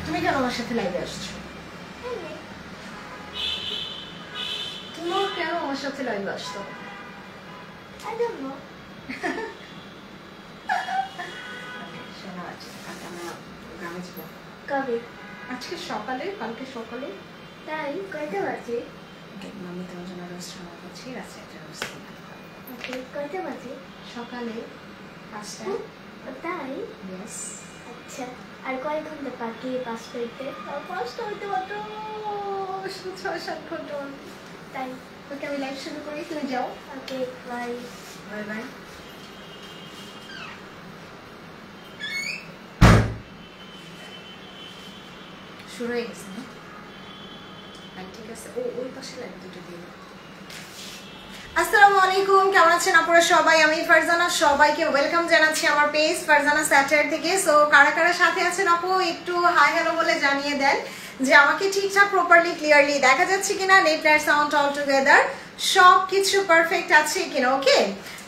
তুমি কেন আমার সাথে লাইভে আসছো? তোমার কেন আমার সাথে লাইভে আসতো? I don't know. শোনো, আজকে আমরা গ্রামে যাবো। কবে? আজকে সকালে, কালকে সকালে। তাই? কয়টা বাজে? মাম্মি তোমার জন্য রোস্ট রান্না করছি, রাস্তায় একটা রোস্ট। ওকে, কয়টা বাজে? সকালে 5টা। তাই? ইয়েস। আচ্ছা, আর কয় ঘন্টা বাকি 5টা হইতে? 5টা হইতে মাত্র 6-7 ঘন্টা। তাই? ওকে, আমি লাইভ শুরু করি, তুমি যাও। ওকে, বাই। Bye bye. শুরু হয়ে গেছে না? ঠিক আছে, ওই পাশে লাইভ দুটো দিয়ে দাও। আসসালামু আলাইকুম, কেমন আছেন আপনারা সবাই? আমি ফারজানা, সবাইকে ওয়েলকাম জানাচ্ছি আমার পেজ ফারজানা স্যাটার থেকে। সো কারা কারা সাথে আছেন আপু একটু হাই হ্যালো বলে জানিয়ে দেন যে আমাকে ঠিকঠাক প্রপারলি ক্লিয়ারলি দেখা যাচ্ছে কিনা, net light sound all together সব কিছু পারফেক্ট আছে কিনা। ওকে,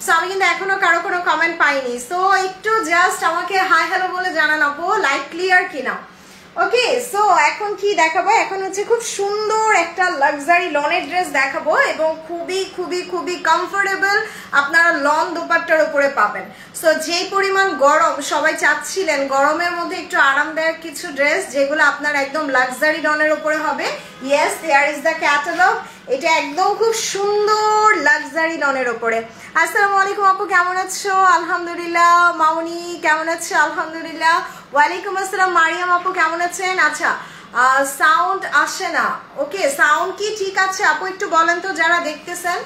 সো আমি কিন্তু এখনো কারো কোনো কমেন্ট পাইনি, সো একটু জাস্ট আমাকে হাই হ্যালো বলে জানান আপু লাইট ক্লিয়ার কিনা। ওকে, সো এখন কি দেখাবো? এখন হচ্ছে খুব সুন্দর একটা লাক্সারি লনের ড্রেস দেখাবো এবং খুবই খুবই খুবই কমফোর্টেবল আপনারা লন দোপাট্টার উপরে পাবেন। সো যেই পরিমাণ গরম, সবাই চাচ্ছিলেন গরমের মধ্যে একটু আরামদায়ক কিছু ড্রেস যেগুলো আপনার একদম লাক্সারি লনের উপরে হবে। Yes, there is the catalogue. এটা একদম খুব সুন্দর লাক্সারি লনের উপরে। আসসালামু আলাইকুম আপু, কেমন আছো? আলহামদুলিল্লাহ। মামুনি কেমন আছো? আলহামদুলিল্লাহ। ওয়ালাইকুম আসসালাম। মারিয়াম আপু কেমন আছেন? আচ্ছা, সাউন্ড আসে না। ওকে, সাউন্ড কি ঠিক আছে আপু একটু বলেন তো যারা দেখতেছেন,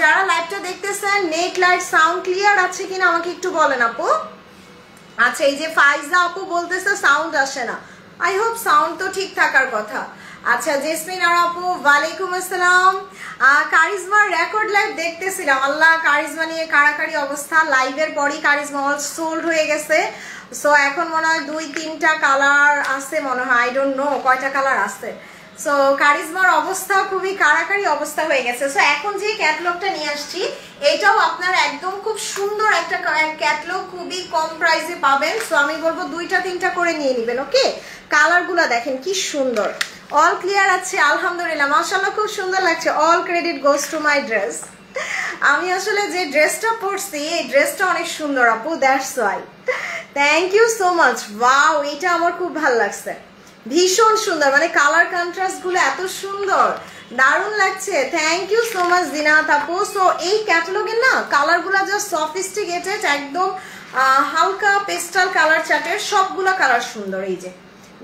যারা লাইভটা দেখতেছেন নেট লাইট সাউন্ড ক্লিয়ার আছে কিনা আমাকে একটু বলেন আপু। আচ্ছা, এই যে ফাইজা আপু বলতেছে সাউন্ড আসে না। আই হোপ সাউন্ড তো ঠিক থাকার কথা। আচ্ছা, জেসমিন আর আপু ওয়ালাইকুম আসসালাম। কারিজমার রেকর্ড লাইভ দেখতেছিলাম। আল্লাহ, কারিজমা নিয়ে কারাকারি অবস্থা। লাইভের পরই কারিজমা অল সোল্ড হয়ে গেছে। সো এখন মনে হয় 2-3টা কালার আছে মনে হয়, আই ডোন্ট নো কয়টা কালার আছে। সো কারিজমার অবস্থা খুবই কারাকারি অবস্থা হয়ে গেছে। সো এখন যে ক্যাটালগটা নিয়ে আসছি এটাও আপনারা একদম খুব সুন্দর একটা ক্যাটালগ, খুবই কম প্রাইসে পাবেন। সো আমি বলবো 2-3টা করে নিয়ে নেবেন। ওকে, কালারগুলো দেখেন কি সুন্দর। অল ক্লিয়ার আছে আলহামদুলিল্লাহ, মাশাআল্লাহ, খুব সুন্দর লাগছে। All credit goes to my dress. আমি আসলে যে ড্রেসটা পরছি এই ড্রেসটা অনেক সুন্দর আপু, that's why. Thank you so much. Wow, এটা আমার খুব ভালো লাগছে, ভীষণ সুন্দর, মানে কালার কন্ট্রাস্ট গুলো এত সুন্দর, দারুণ লাগছে। থ্যাংক ইউ সো মাচ দিনাত আপু। সো এই ক্যাটালগের না কালার গুলা জাস্ট সফিস্টিকেটেড, একদম হালকা পেস্টাল কালার চার্টের, সবগুলো কালার সুন্দর। এই যে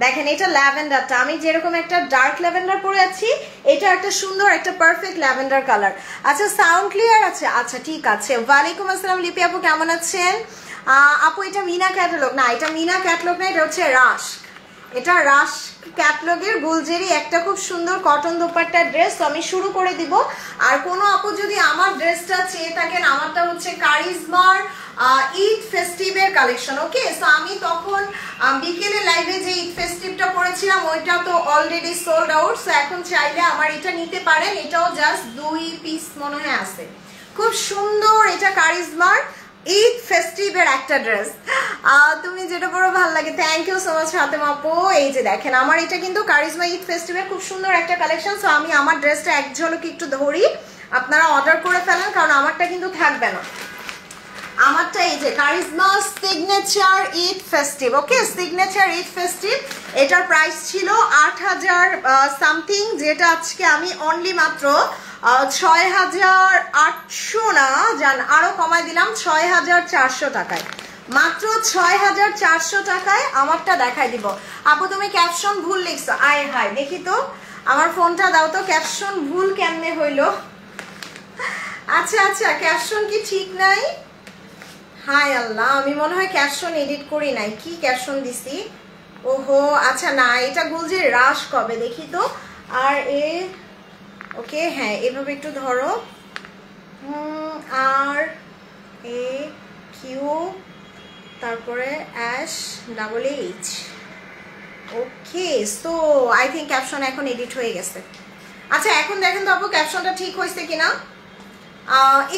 দেখেন, এটা ল্যাভেন্ডারটা, আমি যেরকম একটা ডার্ক ল্যাভেন্ডার পরে আছি, এটা একটা সুন্দর একটা পারফেক্ট ল্যাভেন্ডার কালার। আচ্ছা, সাউন্ড ক্লিয়ার আছে? আচ্ছা ঠিক আছে। ওয়ালাইকুম আসসালাম লিপি আপু, কেমন আছেন? আপু এটা মিনা ক্যাটালগ না, এটা মিনা ক্যাটালগ না, এটা হচ্ছে রাশ। এটা রাশ ক্যাটালগের গুলজেরি একটা খুব সুন্দর কটন দোপাট্টার ড্রেস। তো আমি শুরু করে দিব। আর কোনো আপু যদি আমার ড্রেসটা চেয়ে থাকেন, আমারটা হচ্ছে কারিজমার ঈদ ফেস্টিভের কালেকশন। ওকে, সো আমি তখন বিকেলে লাইভে যে ঈদ ফেস্টিভটা পরেছিলাম ওইটা তো অলরেডি সোল্ড আউট। সো এখন চাইলে আমার এটা নিতে পারেন, এটাও জাস্ট 2 পিস মনে হয় আছে। খুব সুন্দর, এটা কারিজমার ঈদ ফেস্টিভের একটা ড্রেস। তুমি যেটা পরো ভালো লাগে। Thank you so much Fatema আপু। এই যে দেখেন, আমার এটা কিন্তু কারিজমা ঈদ ফেস্টিভের খুব সুন্দর একটা কালেকশন। সো আমি আমার ড্রেসটা এক ঝলক একটু ধরি, আপনারা অর্ডার করে ফেলেন, কারণ আমারটা কিন্তু থাকবে না। আমারটা এই যে কারিজমা সিগনেচার ঈদ ফেস্টিভ। ওকে, সিগনেচার ঈদ ফেস্টিভ, এটার প্রাইস ছিল 8000 সামথিং, যেটা আজকে আমি অনলি মাত্র 6800 না জান, আরো কমায় দিলাম 6400 টাকায়, মাত্র 6400 টাকায় আমারটা দেখাই দিব। আপু তুমি ক্যাপশন ভুল লিখছো। আয় হায়, দেখি তো আমার ফোনটা দাও তো, ক্যাপশন ভুল কেমনে হইলো? আচ্ছা আচ্ছা, ক্যাপশন কি ঠিক নাই? হাই আল্লাহ, আমি মনে হয় ক্যাপশন এডিট করি নাই, কি ক্যাপশন দিছি? ওহো, আচ্ছা না, এটা গুলজে রাশ কবে দেখি তো। আর এ ওকে, হ্যাঁ এভাবে একটু ধরো। আর এ কিউ তারপরে ash HH। Okay, so I think caption এখন এডিট হয়ে গেছে। আচ্ছা এখন দেখেন তো আপু ক্যাপশনটা ঠিক হয়েছে কিনা।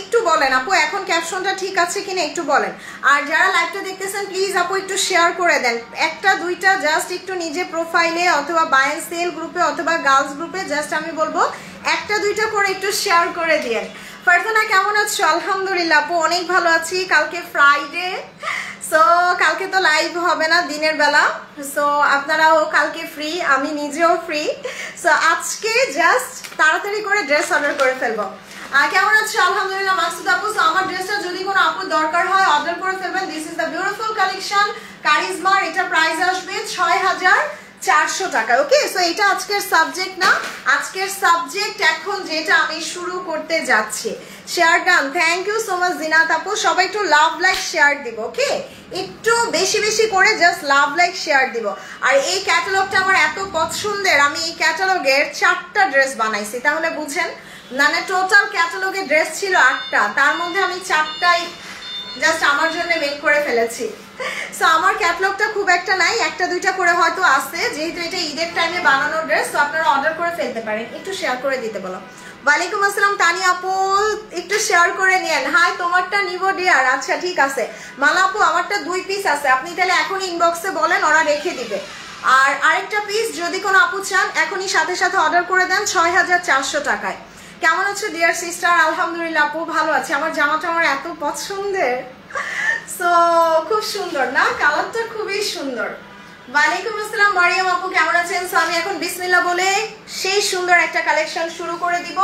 একটু বলেন আপু এখন ক্যাপশনটা ঠিক আছে কিনা একটু বলেন। আর যারা লাইভটা দেখতেছেন প্লিজ আপু একটু শেয়ার করে দেন, একটা দুইটা জাস্ট একটু নিজে প্রোফাইলে অথবা বাই এন্ড সেল গ্রুপে অথবা গার্লস গ্রুপে জাস্ট আমি বলবো একটা দুইটা করে একটু শেয়ার করে দিন। ফারজানা কেমন আছো? আলহামদুলিল্লাহ আপু অনেক ভালো আছি। কালকে ফ্রাইডে, সো কালকে তো লাইভ হবে না দিনের বেলা, সো আপনারাও কালকে ফ্রি, আমি নিজেও ফ্রি। সো আজকে জাস্ট তাড়াতাড়ি করে ড্রেস অর্ডার করে ফেলবো। কেমন আছো? আলহামদুলিল্লাহ মাকসুদ আপু। সো আমার ড্রেসটা যদি কোনো আপুর দরকার হয় অর্ডার করে ফেলবেন। This is the beautiful collection কারিজমার। এটা প্রাইস আসবে ৬,৪০০ টাকা। ওকে, সো এটা আজকের সাবজেক্ট না, আজকের সাবজেক্ট এখন যেটা আমি শুরু করতে যাচ্ছি। Share done, thank you so much Zinat আপু। সবাই একটু লাভ লাইক শেয়ার দিব, ওকে, একটু বেশি বেশি করে জাস্ট লাভ লাইক শেয়ার দিব। আর এই ক্যাটালগটা আমার এত পছন্দের, আমি এই ক্যাটালগের 4টা ড্রেস বানাইছি, তাহলে বুঝেন মানে টোটাল ক্যাটালগে ড্রেস ছিল 8টা, তার মধ্যে আমি 4টাই জাস্ট আমার জন্য মেক করে ফেলেছি। সো আমার ক্যাটালগটা খুব একটা নাই, একটা দুইটা করে হয়তো আছে, যেহেতু এটা ঈদের টাইমে বানানো ড্রেস, তো আপনারা অর্ডার করে ফেলতে পারেন। একটু শেয়ার করে দিতে বলো। ওয়ালাইকুম আসসালাম তানিয়া আপু, একটু শেয়ার করে নিয়েন। হাই, তোমারটা নিব ডিয়ার। আচ্ছা ঠিক আছে মালা আপু, আমারটা 2 পিস আছে, আপনি তাহলে এখন ইনবক্সে বলেন, ওরা রেখে দিবে। আর আরেকটা পিস যদি কোনো আপু চান এখনই সাথে সাথে অর্ডার করে দেন ৬,৪০০ টাকায়। কেমন আছো ডিয়ার সিস্টার? আলহামদুলিল্লাহ আপু ভালো আছে। আমার জামাটা আমার এত পছন্দের, সো খুব সুন্দর না, কালারটা খুবই সুন্দর। ওয়ালাইকুম আসসালাম মারিয়াম আপু, কেমন আছেন? সো আমি এখন বিসমিল্লাহ বলে সেই সুন্দর একটা কালেকশন শুরু করে দিব।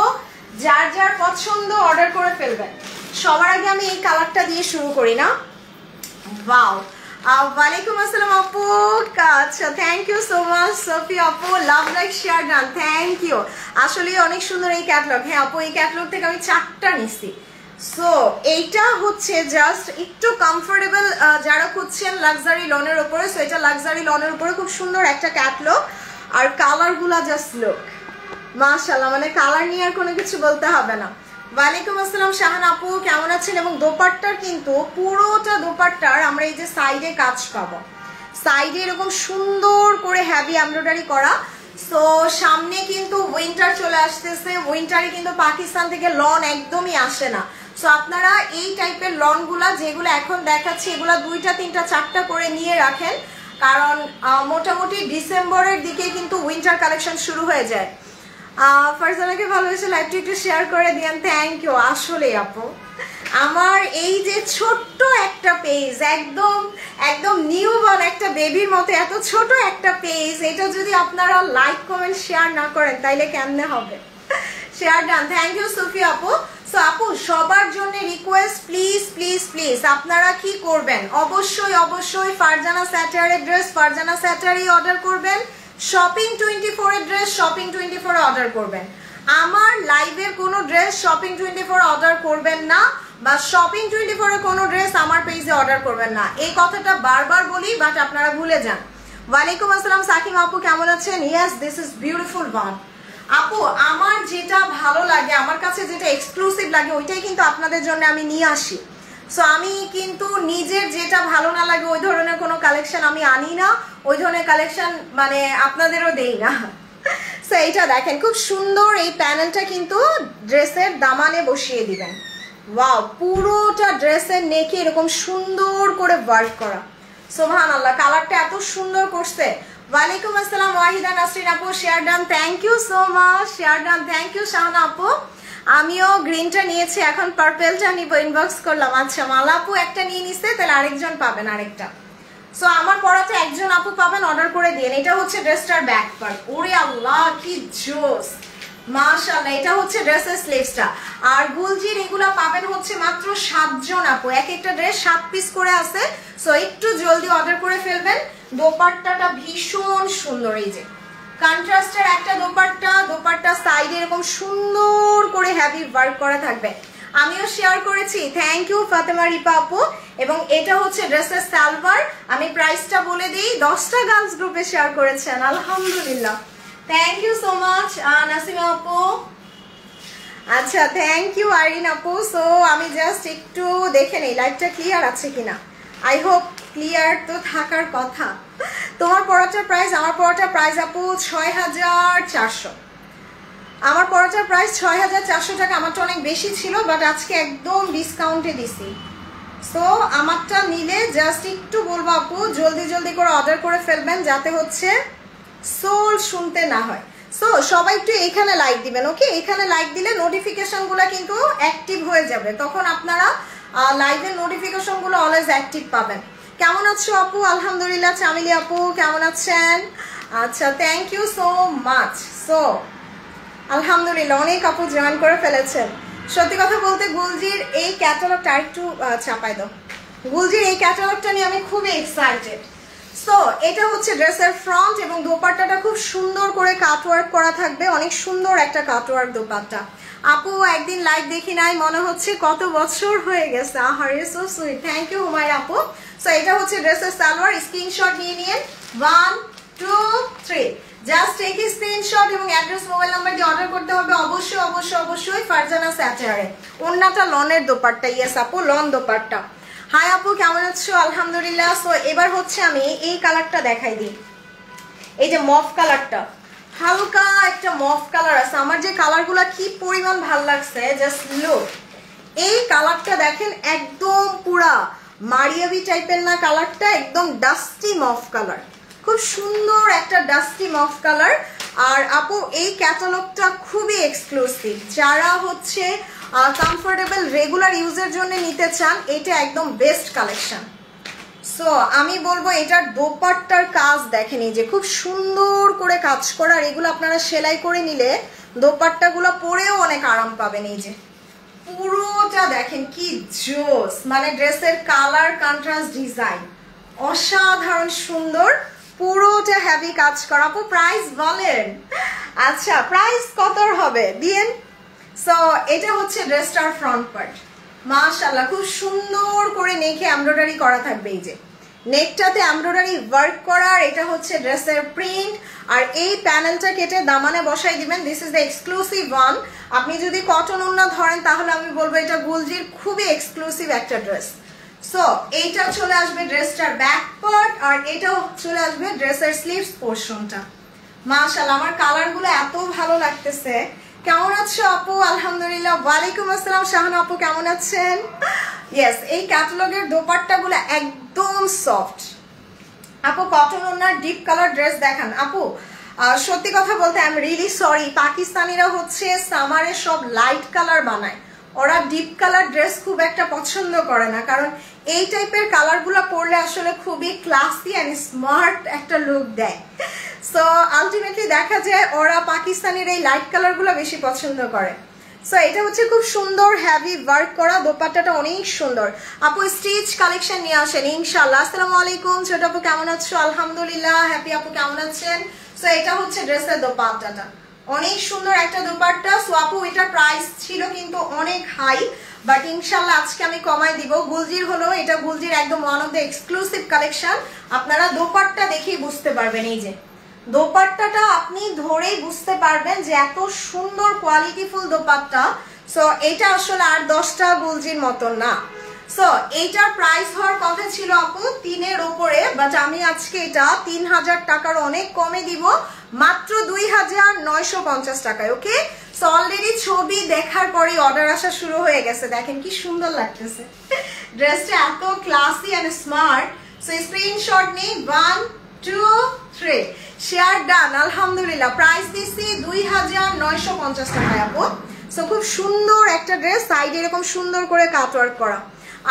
যার যার পছন্দ অর্ডার করে ফেলবেন। সবার আগে আমি এই কালারটা দিয়ে শুরু করি না। ওয়াও, ওয়ালাইকুম আসসালাম আপু। আচ্ছা thank you so much Safi আপু, love like share done, thank you. আসলে অনেক সুন্দর এই ক্যাটালগ। হ্যাঁ আপু, এই ক্যাটালগ থেকে আমি 4টা নিছি। সো এইটা হচ্ছে জাস্ট একটু কমফোর্টেবল যারা খুঁজছেন লাক্সারি লনের উপরে, সো এটা লাক্সারি লনের উপরে খুব সুন্দর একটা ক্যাটালগ। আর কালারগুলা জাস্ট লুক মাশাআল্লাহ, মানে কালার নিয়ে আর কোনো কিছু বলতে হবে না। ওয়ালাইকুম আসসালাম শাহান আপু, কেমন আছেন? এবং দোপাট্টার কিন্তু পুরোটা দোপাট্টার আমরা এই যে সাইডে কাজ পাবো, সাইডে এরকম সুন্দর করে হ্যাভি এমব্রয়ডারি করা। সো সামনে কিন্তু উইন্টার চলে আসতেছে, উইন্টারে কিন্তু পাকিস্তান থেকে লন একদমই আসে না। সো আপনারা এই টাইপের লনগুলা যেগুলো এখন দেখাচ্ছি এগুলা 2টা 3টা 4টা করে নিয়ে রাখেন, কারণ মোটামুটি ডিসেম্বরের দিকে কিন্তু উইন্টার কালেকশন শুরু হয়ে যায়। ফারজানাকে ভালোবেসে লাইভটি একটু শেয়ার করে দিয়েন, থ্যাংক ইউ। আসলে আপু আমার এই যে ছোট্ট একটা পেজ, একদম একদম নিউ বর্ন একটা বেবির মতো এত ছোট একটা পেজ, এটা যদি আপনারা লাইক কমেন্ট শেয়ার না করেন তাইলে কেমনে হবে? শেয়ার ডান, থ্যাংক ইউ সুফি আপু। সো আপু সবার জন্য রিকোয়েস্ট, প্লিজ প্লিজ প্লিজ আপনারা কি করবেন, অবশ্যই অবশ্যই ফারজানা স্যাটারের ড্রেস ফারজানা স্যাটারই অর্ডার করবেন। শপিং 24 এর ড্রেস শপিং 24 অর্ডার করবেন। আমার লাইভের কোনো ড্রেস শপিং 24 অর্ডার করবেন না, বা শপিং 24 এর কোনো ড্রেস আমার পেজে অর্ডার করবেন না। এই কথাটা বারবার বলি, বাট আপনারা ভুলে যান। ওয়ালাইকুম আসসালাম সাকিম আপু, কেমন আছেন? Yes, this is beautiful one. আপু আমার যেটা ভালো লাগে, আমার কাছে যেটা এক্সক্লুসিভ লাগে, ওইটাই কিন্তু আপনাদের জন্য আমি নিয়ে আসি। সো আমি কিন্তু নিজের যেটা ভালো না লাগে ওই ধরনের কোনো কালেকশন আমি আনি না, ওই ধরনের কালেকশন মানে আপনাদেরও দেই না। সো এইটা দেখেন খুব সুন্দর, এই প্যানেলটা কিন্তু ড্রেসের দামানে বসিয়ে দিবেন। ওয়াও, পুরোটা ড্রেসের নেকে এরকম সুন্দর করে ওয়ার্ক করা, সুবহানাল্লাহ, কালারটা এত সুন্দর করছে। ওয়ালাইকুম আসসালাম ওয়াহিদা নাসরিন আপু, share done, thank you so much. Share done, thank you Shahana আপু। আমিও গ্রিনটা নিয়েছি, এখন পার্পেলটা নিব, ইনবক্স করলাম। আচ্ছা মালা আপু একটা নিয়ে নিছে, তাহলে আরেকজন পাবেন আরেকটা। সো আমার পড়াতে একজন আপু পাবেন, অর্ডার করে দিন। এটা হচ্ছে ড্রেসটার ব্যাক পার্ট, ওরে আল্লাহ কি জোস মাশাআল্লাহ। এটা হচ্ছে ড্রেসের স্লিভসটা। আর গুলজির এগুলা পাবেন হচ্ছে মাত্র 7 জন আপু, এক একটা ড্রেস 7 পিস করে আছে। সো একটু জলদি অর্ডার করে ফেলবেন। দোপাট্টাটা ভীষণ সুন্দর, এই যে কন্ট্রাস্টের একটা দোপাট্টা, দোপাট্টা সাইডে এরকম সুন্দর করে হ্যাভি ওয়ার্ক করা থাকবে। আমিও শেয়ার করেছি, থ্যাংক ইউ ফাতেমা রিপা আপু। এবং এটা হচ্ছে ড্রেসের সালোয়ার। আমি প্রাইসটা বলে দিই, 10টা গার্লস গ্রুপে শেয়ার করেছেন, আলহামদুলিল্লাহ, thank you so much Nasima আপু। আচ্ছা থ্যাংক ইউ আরিন আপু। সো আমি জাস্ট একটু দেখে নেই লাইভটা ক্লিয়ার আছে কিনা। আই হোপ ক্লিয়ার তো থাকার কথা। তোমার পড়াটার প্রাইস, আমার পড়াটার প্রাইস আপু ৬,৪০০। আমার পরাটার প্রাইস 6400 টাকা। আমারটা অনেক বেশি ছিল, বাট আজকে একদম ডিসকাউন্টে দিছি। সো আমারটা নিলে জাস্ট একটু বলবো আপু জলদি জলদি করে অর্ডার করে ফেলবেন, যাতে হচ্ছে সোল শুনতে না হয়। সো সবাই একটু এখানে লাইক দিবেন, ওকে? এখানে লাইক দিলে নোটিফিকেশনগুলো কিন্তু অ্যাক্টিভ হয়ে যাবে, তখন আপনারা লাইভের নোটিফিকেশনগুলো অলওয়েজ অ্যাক্টিভ পাবেন। কেমন আছো আপু? আলহামদুলিল্লাহ। চামিলি আপু কেমন আছেন? আচ্ছা, thank you so much. So আলহামদুলিল্লাহ, অনেক আপু জয়েন করে ফেলেছেন। সত্যি কথা বলতে গুলজির এই ক্যাটালগটা একটু চাপাই দাও। গুলজির এই ক্যাটালগটা নিয়ে আমি খুবই এক্সাইটেড। সো এটা হচ্ছে ড্রেসের ফ্রন্ট এবং দোপাট্টাটা খুব সুন্দর করে কাটওয়ার্ক করা থাকবে, অনেক সুন্দর একটা কাটওয়ার্ক দোপাট্টা। আপু একদিন লাইভ দেখি নাই, মনে হচ্ছে কত বছর হয়ে গেছে। আহারে, so sweet, thank you Humaira আপু। সো এটা হচ্ছে ড্রেসের সালোয়ার। স্ক্রিনশট নিয়ে নিন, 1 2 3। জাস্ট টেক স্ক্রিনশট এবং অ্যাড্রেস মোবাইল নাম্বার দিয়ে অর্ডার করতে হবে অবশ্যই অবশ্যই অবশ্যই ফারজানা স্যাটারে। ওন্নাটা লনের দোপাট্টা, ইয়েস আপু লন দোপাট্টা। হাই আপু কেমন আছো? আলহামদুলিল্লাহ। সো এবার হচ্ছে আমি এই কালারটা দেখাই দিই, এই যে মফ কালারটা, হালকা একটা মফ কালার আছে। আমার যে কালারগুলো কি পরিমাণ ভাল লাগছে, জাস্ট লুক। এই কালারটা দেখেন, একদম পুরা মারিয়াবি টাইপের না কালারটা, একদম ডাস্টি মফ কালার, খুব সুন্দর একটা ডাস্টি মফ কালার। আর আপু এই ক্যাটালগটা খুবই এক্সক্লুসিভ, যারা হচ্ছে কমফোর্টেবল রেগুলার ইউজের জন্য নিতে চান, এটা একদম বেস্ট কালেকশন। সো আমি বলবো এটার দোপাট্টার কাজ দেখেন, এই যে খুব সুন্দর করে কাজ করা, আর এগুলো আপনারা সেলাই করে নিলে দোপাট্টাগুলো পরেও অনেক আরাম পাবেন। এই যে পুরোটা দেখেন কি জোস, মানে ড্রেসের কালার কন্ট্রাস্ট ডিজাইন অসাধারণ সুন্দর, পুরোটা হেভি কাজ করা। আপু প্রাইস বলেন? আচ্ছা, প্রাইস কত হবে দিয়েন। সো এটা হচ্ছে ড্রেসটার ফ্রন্ট পার্ট, মাশাআল্লাহ খুব সুন্দর করে নেকে এমব্রয়ডারি করা থাকবে। এই যে নেকটাতে এমব্রয়ডারি ওয়ার্ক করা, আর এটা হচ্ছে ড্রেসের প্রিন্ট। আর এই প্যানেলটা কেটে দামানে বসাই দিবেন, this is the exclusive one. আপনি যদি কটন ওড়না ধরেন তাহলে আমি বলবো এটা গুলজির খুবই এক্সক্লুসিভ একটা ড্রেস। সো এইটা চলে আসবে ড্রেসটার ব্যাক পার্ট, আর এটাও চলে আসবে ড্রেসের স্লিভস পোরশনটা। মাশাআল্লাহ, আমার কালারগুলো এত ভালো লাগতেছে। কেমন আছো আপু? আলহামদুলিল্লাহ। ওয়ালাইকুম আসসালাম শাহানা আপু, কেমন আছেন? ইয়েস, এই ক্যাটালগের দোপাট্টাগুলো একদম সফট। আপু কটন ওনার ডিপ কালার ড্রেস দেখান। আপু সত্যি কথা বলতে আই এম রিয়েলি সরি, পাকিস্তানিরা হচ্ছে সামারে সব লাইট কালার বানায়, ওরা ডিপ কালার ড্রেস খুব একটা পছন্দ করে না, কারণ এই টাইপের কালারগুলো পরলে আসলে খুবই ক্লাসি অ্যান্ড স্মার্ট একটা লুক দেয়। সো আলটিমেটলি দেখা যায় ওরা পাকিস্তানের এই লাইট কালারগুলো বেশি পছন্দ করে। সো এটা হচ্ছে খুব সুন্দর হেভি ওয়ার্ক করা, দোপাট্টাটা অনেক সুন্দর। আপু স্টিচ কালেকশন নিয়ে আসেন ইনশাআল্লাহ। আসসালামু আলাইকুম ছোট আপু, কেমন আছো? আলহামদুলিল্লাহ। হ্যাপি আপু কেমন আছেন? সো এটা হচ্ছে ড্রেসের দোপাট্টাটা, অনেক সুন্দর একটা দোপাট্টা। সো আপু এটার প্রাইস ছিল কিন্তু অনেক হাই, বাট ইনশাআল্লাহ আজকে আমি কমাই দিব। গুলজির হলো এটা, গুলজির একদম one of the exclusive collection. আপনারা দোপাট্টা দেখেই বুঝতে পারবেন, এই যে দোপাট্টাটা আপনি ধরেই বুঝতে পারবেন যে এত সুন্দর কোয়ালিটিফুল দোপাট্টা। সো এটা আসলে আর 10টা গুলজির মতন না। সো এইটার প্রাইস হওয়ার কথা ছিল আপু 3-এর উপরে, বাট আমি আজকে এটা 3000 টাকার অনেক কমে দিব, মাত্র 2950 টাকায়। ওকে, সো অলরেডি ছবি দেখার পরেই অর্ডার আসা শুরু হয়ে গেছে। দেখেন কি সুন্দর লাগতেছে ড্রেসটা, এত classy and smart. So screenshot নেই, 1 2 3 শেয়ার ডান। আলহামদুলিল্লাহ, প্রাইস দিচ্ছি 2950 টাকায় আপু। সো খুব সুন্দর একটা ড্রেস, সাইডে এরকম সুন্দর করে কাটওয়ার্ক করা।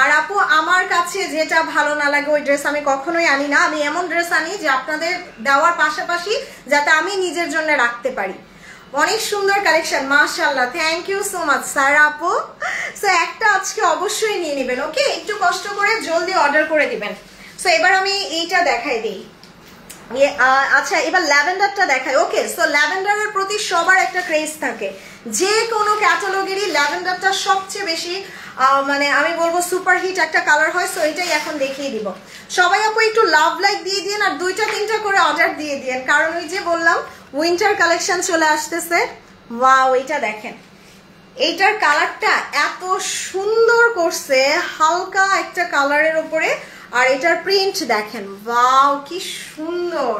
আর আপু আমার কাছে যেটা ভালো না লাগে ওই ড্রেস আমি কখনোই আনি না, আমি এমন ড্রেস আনি যে আপনাদের দেওয়ার পাশাপাশি যাতে আমি নিজের জন্য রাখতে পারি। অনেক সুন্দর কালেকশন, মাশাআল্লাহ, thank you so much sir আপু। সো একটা আজকে অবশ্যই নিয়ে নেবেন, ওকে? একটু কষ্ট করে জলদি অর্ডার করে দিবেন। সো এবার আমি এইটা দেখাই দিই। আচ্ছা, এবার ল্যাভেন্ডারটা দেখাই। ওকে, সো ল্যাভেন্ডারের প্রতি সবার একটা ক্রেজ থাকে, যে কোনো ক্যাটালগেরই ল্যাভেন্ডারটা সবচেয়ে বেশি মানে আমি বলবো সুপারহিট একটা কালার হয়। সো এটাই এখন দেখিয়ে দিব। সবাই আপু একটু লাভ লাইক দিয়ে দিন, আর 2-3টা করে অর্ডার দিয়ে দিন, কারণ ওই যে বললাম উইন্টার কালেকশন চলে আসতেছে। ওয়াও, এটা দেখেন, এইটার কালারটা এত সুন্দর করছে, হালকা একটা কালারের উপরে, আর এটার প্রিন্ট দেখেন, ওয়াও কি সুন্দর।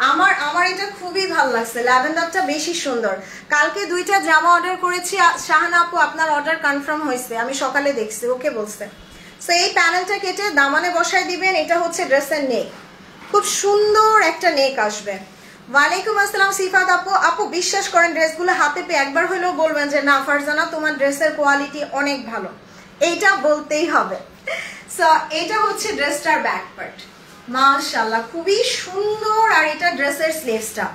আমার আমার এটা খুবই ভালো লাগছে, ল্যাভেন্ডারটা বেশি সুন্দর। কালকে 2টা জামা অর্ডার করেছি, শাহানা আপু আপনার অর্ডার কনফার্ম হয়েছে, আমি সকালে দেখছি, ওকে বলছে। সো এই প্যানেলটা কেটে দামানে বসায় দিবেন। এটা হচ্ছে ড্রেসের নেক, খুব সুন্দর একটা নেক আসবে। ওয়ালাইকুম আসসালাম সিফাত আপু। আপু বিশ্বাস করেন ড্রেসগুলো হাতে পেয়ে একবার হলেও বলবেন যে না ফারজানা তোমার ড্রেসের কোয়ালিটি অনেক ভালো, এইটা বলতেই হবে। সো এটা হচ্ছে ড্রেসটার ব্যাক পার্ট, মাশাআল্লাহ খুবই সুন্দর। আর এটা ড্রেসের স্লিভসটা,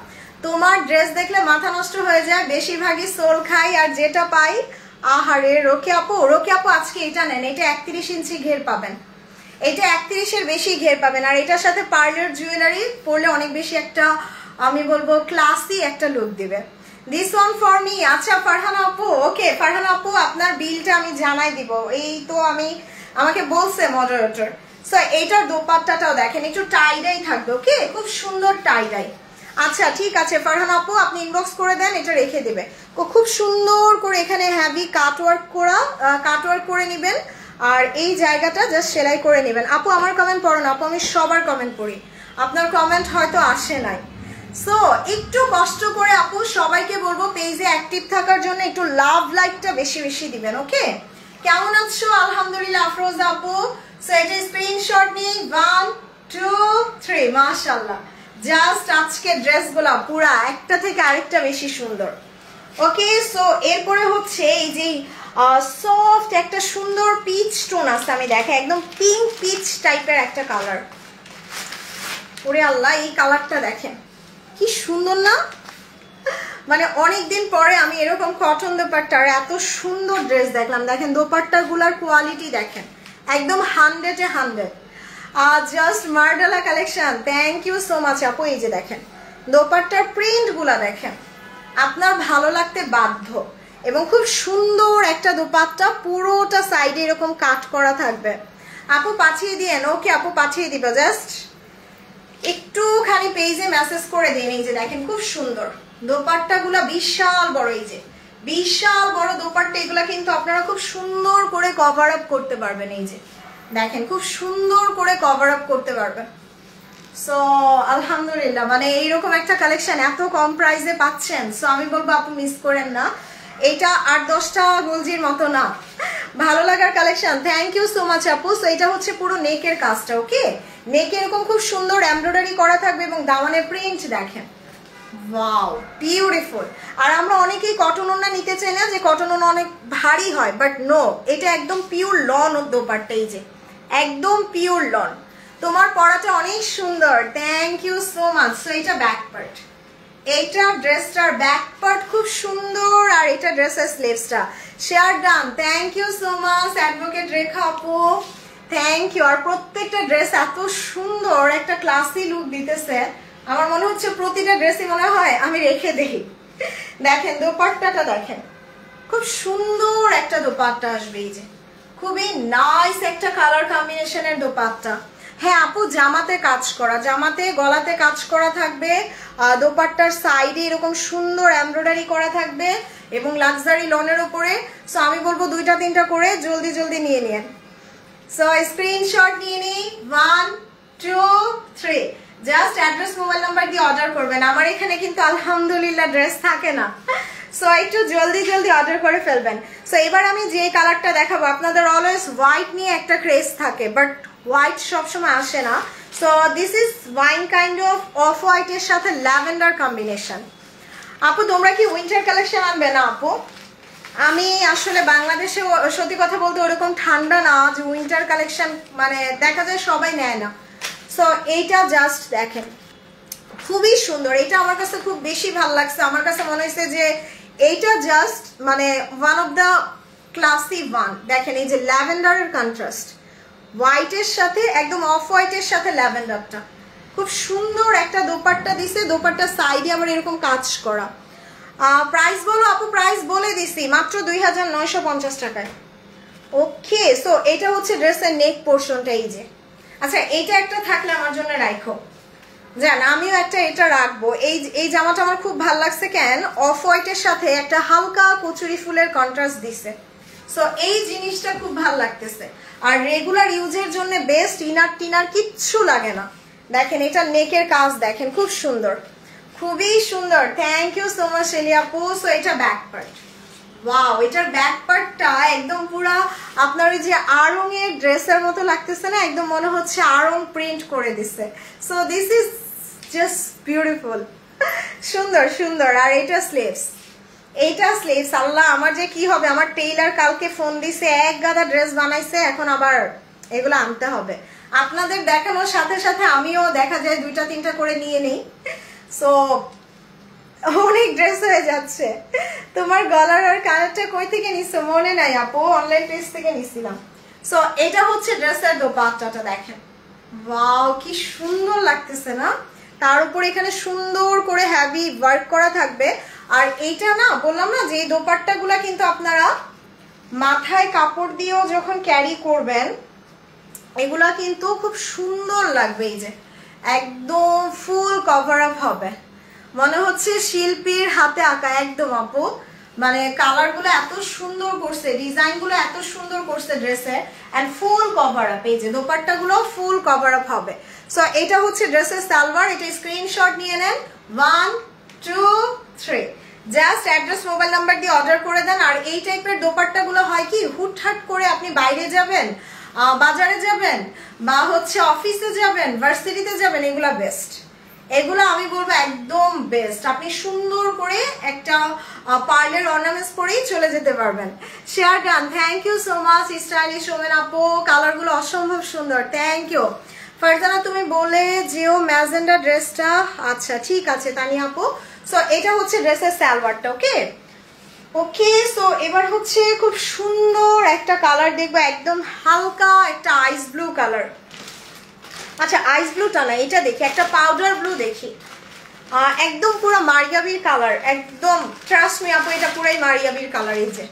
তোমার ড্রেস দেখলে মাথা নষ্ট হয়ে যায়, বেশিরভাগই সোল খাই আর যেটা পাই আহারে। রোকে আপু আজকে এটা নেন, এটা 31 ইঞ্চি ঘের পাবেন, এটা 31-এর বেশি ঘের পাবেন। আর এটার সাথে পার্লার জুয়েলারি পরলে অনেক বেশি একটা আমি বলবো ক্লাসি একটা লুক দিবে। This one for me. আচ্ছা ফারহানা আপু, ওকে ফারহানা আপু আপনার বিলটা আমি জানাই দিব, এই তো আমাকে বলছে মডারেটর। সো এইটার দোপাট্টাটাও দেখেন একটু টাইডাই থাকবে, ওকে খুব সুন্দর টাইডাই। আচ্ছা ঠিক আছে ফারহানা আপু আপনি ইনবক্স করে দেন, এটা রেখে দিবে। খুব সুন্দর করে এখানে হ্যাভি কাটওয়ার্ক করে নেবেন, আর এই জায়গাটা জাস্ট সেলাই করে নেবেন। আপু আমার কমেন্ট পড়ো না আপু, আমি সবার কমেন্ট পড়ি, আপনার কমেন্ট হয়তো আসে নাই। সো একটু কষ্ট করে আপু সবাইকে বলবো পেজে অ্যাক্টিভ থাকার জন্য একটু লাভ লাইকটা বেশি বেশি দিবেন, ওকে। কেমন আছো? আলহামদুলিল্লাহ আফরোজা আপু। সো এটা স্ক্রিনশট নিয়ে 1 2 3 মাশাআল্লাহ। জাস্ট আজকে ড্রেসগুলো পুরা একটা থেকে আরেকটা বেশি সুন্দর, ওকে। সো এরপরে হচ্ছে এই যে সফট একটা সুন্দর পিচ টোন আছে, আমি দেখে একদম পিঙ্ক পিচ টাইপের একটা কালার। ওরে আল্লাহ এই কালারটা দেখেন কি সুন্দর না, মানে অনেকদিন পরে আমি এরকম কটন দোপাট্টার এত সুন্দর ড্রেস দেখলাম। দেখেন দোপাট্টাগুলার কোয়ালিটি দেখেন একদম 100-এ 100। জাস্ট মার্ডালা collection, thank you so much আপু। এই যে দেখেন দোপাট্টার প্রিন্টগুলা দেখেন, আপনার ভালো লাগতে বাধ্য। এবং খুব সুন্দর একটা দোপাট্টা, পুরোটা সাইডে এরকম কাট করা থাকবে। আপু পাঠিয়ে দিয়েন, ওকে আপু পাঠিয়ে দিব, জাস্ট একটুখানি পেজে মেসেজ করে দিন। এই যে দেখেন খুব সুন্দর দোপাট্টাগুলা, বিশাল বড়, এই যে বিশাল বড় দোপাট্টা, এগুলা কিন্তু আপনারা খুব সুন্দর করে কভার আপ করতে পারবেন। এই যে দেখেন খুব সুন্দর করে কভার আপ করতে পারবেন। সো আলহামদুলিল্লাহ, মানে এইরকম একটা কালেকশন এত কম প্রাইসে পাচ্ছেন, সো আমি বলবো আপু মিস করেন না। এটা 8-10টা গুলজির মতো না, ভালো লাগার collection. Thank you so much আপু। সো এটা হচ্ছে পুরো নেকের কাজটা, ওকে। নেকে এরকম খুব সুন্দর এমব্রয়ডারি করা থাকবে এবং দামানে প্রিন্ট দেখেন, ওয়াও বিউটিফুল। আর আমরা অনেকেই কটন ওড়না নিতে চাই না, যে কটন ওড়না অনেক ভারী হয়, বাট নো, এটা একদম পিওর লন দোপাট্টা, এই যে একদম পিওর লন। তোমার পরাটা অনেক সুন্দর, thank you so much. So এটা ব্যাক পার্ট, এইটা ড্রেসটার ব্যাক পার্ট খুব সুন্দর। আর এটা ড্রেসের স্লিভসটা share done, thank you so much advocate Rekha আপু, থ্যাংক ইউ। আর প্রত্যেকটা ড্রেস এত সুন্দর একটা ক্লাসি লুক দিতেছে, আমার মনে হচ্ছে প্রতিটা ড্রেসই মনে হয় আমি রেখে দেই। দেখেন দোপাট্টাটা দেখেন, খুব সুন্দর একটা দোপাট্টা আসবে, এই যে খুবই নাইস একটা কালার কম্বিনেশনের দোপাট্টা। হ্যাঁ আপু জামাতে কাজ করা, জামাতে গলাতে কাজ করা থাকবে, দোপাট্টার সাইডে এরকম সুন্দর এমব্রয়ডারি করা থাকবে এবং লাক্সারি লনের উপরে। সো আমি বলবো 2টা-3টা করে জলদি জলদি নিয়ে নিন। সো স্ক্রিনশট নিয়ে নিই 1 2 3, জাস্ট অ্যাড্রেস মোবাইল নাম্বার দিয়ে অর্ডার করবেন। আমার এখানে কিন্তু আলহামদুলিল্লাহ ড্রেস থাকে না, সো একটু জলদি জলদি অর্ডার করে ফেলবেন। সো এবার আমি যে কালারটা দেখাবো, আপনাদের অলওয়েজ হোয়াইট নিয়ে একটা ক্রেজ থাকে, বাট হোয়াইট সবসময় আসে না। So this is wine kind of হোয়াইটের সাথে ল্যাভেন্ডার কম্বিনেশন। আপু তোমরা কি উইন্টার কালেকশন আনবে? না আপু, আমি আসলে বাংলাদেশে সত্যি কথা বলতে ওরকম ঠান্ডা না যে উইন্টার কালেকশন মানে দেখা যায় সবাই নেয় না। সো এইটা জাস্ট দেখেন খুবই সুন্দর, এটা আমার কাছে খুব বেশি ভালো লাগছে। আমার কাছে মনে হয়েছে যে এইটা জাস্ট মানে one of the classy one. দেখেন এই যে ল্যাভেন্ডারের কন্ট্রাস্ট, হোয়াইটের সাথে একদম অফ হোয়াইটের সাথে ল্যাভেন্ডারটা, খুব সুন্দর একটা দোপাট্টা দিছে, দোপাট্টার সাইডে আবার এরকম কাজ করা। প্রাইস বলো আপু? প্রাইস বলে দিছি মাত্র 2950 টাকায়, ওকে। সো এটা হচ্ছে ড্রেসের নেক পোর্শনটা, এই যে আচ্ছা এইটা একটা থাকলে আমার জন্য রাখো, জান আমিও একটা এটা রাখবো। এই জামাটা আমার খুব ভালো লাগছে, কেন অফ হোয়াইটের সাথে একটা হালকা কচুরি ফুলের কন্ট্রাস্ট দিছে। সো এই জিনিসটা খুব ভালো লাগতেছে। আর রেগুলার ইউজের জন্য বেস্ট, ইনার টিনার কিচ্ছু লাগে না। দেখেন এটা নেকের কাজ দেখেন খুব সুন্দর, খুবই সুন্দর, thank you so much Shelly আপু। সো এটা ব্যাক পার্ট, ওয়াও, এটার ব্যাক পার্টটা একদম পুরা আপনার ওই যে আড়ং এর ড্রেসের মতো লাগতেছে না, একদম মনে হচ্ছে আড়ং প্রিন্ট করে দিছে। So this is just beautiful, সুন্দর সুন্দর। আর এটা স্লিভস, এইটা স্লিভস। আল্লাহ আমার যে কি হবে, আমার টেইলার কালকে ফোন দিছে, এক গাদা ড্রেস বানাইছে, এখন আবার এগুলো আনতে হবে। আপনাদের দেখানোর সাথে সাথে আমিও দেখা যায় 2-3টা করে নিয়ে নেই। সো অনেক ড্রেস হয়ে যাচ্ছে। তোমার গলার আর কানেরটা কই থেকে নিছো মনে নাই আপু, অনলাইন পেজ থেকে নিছিলাম। সো এটা হচ্ছে ড্রেসের দোপাট্টাটা, দেখেন ওয়াও কি সুন্দর লাগতেছে না। তার উপর এখানে সুন্দর করে হেভি ওয়ার্ক করা থাকবে। আর এইটা না বললাম না যে এই দোপাট্টাগুলা কিন্তু আপনারা মাথায় কাপড় দিয়েও যখন ক্যারি করবেন এগুলা কিন্তু খুব সুন্দর লাগবে। এই যে একদম ফুল কভার আপ হবে, মনে হচ্ছে শিল্পীর হাতে আঁকা একদম আপু। মানে কালার গুলো এত সুন্দর করছে, ডিজাইন গুলো এত সুন্দর করছে ড্রেসের, এন্ড ফুল কভার আপ। এই যে দোপাট্টা গুলো ফুল কভার আপ হবে। সো এটা হচ্ছে ড্রেসের সালোয়ার। এটা স্ক্রিনশট নিয়ে নেন, 1 2 3, জাস্ট অ্যাড্রেস মোবাইল নাম্বার দিয়ে অর্ডার করে দেন। আর এই টাইপের দোপাট্টা গুলো হয় কি, হুটহাট করে আপনি বাইরে যাবেন, বাজারে যাবেন, বা হচ্ছে অফিসে যাবেন, ভার্সিটিতে যাবেন, এগুলা বেস্ট। এগুলো আমি বলবো একদম বেস্ট। আপনি সুন্দর করে একটা পার্লের অর্নামেন্টস পরেই চলে যেতে পারবেন। Share done, thank you so much stylish women আপু, কালার গুলো অসম্ভব সুন্দর, থ্যাংক ইউ। ফারজানা তুমি বলে যেও ম্যাজেন্ডা ড্রেসটা, আচ্ছা ঠিক আছে তানিয়া আপু। সো এটা হচ্ছে ড্রেসের সালোয়ারটা, ওকে ওকে। সো এবার হচ্ছে খুব সুন্দর একটা কালার দেখবো, একদম হালকা একটা আইস ব্লু কালার। আচ্ছা আইস ব্লুটা না, এটা দেখি, একটা পাউডার ব্লু দেখি, একদম পুরো মারিয়াবির কালার, একদম ট্রাস্ট মি আপু এটা পুরাই মারিয়াবির কালার। এই যে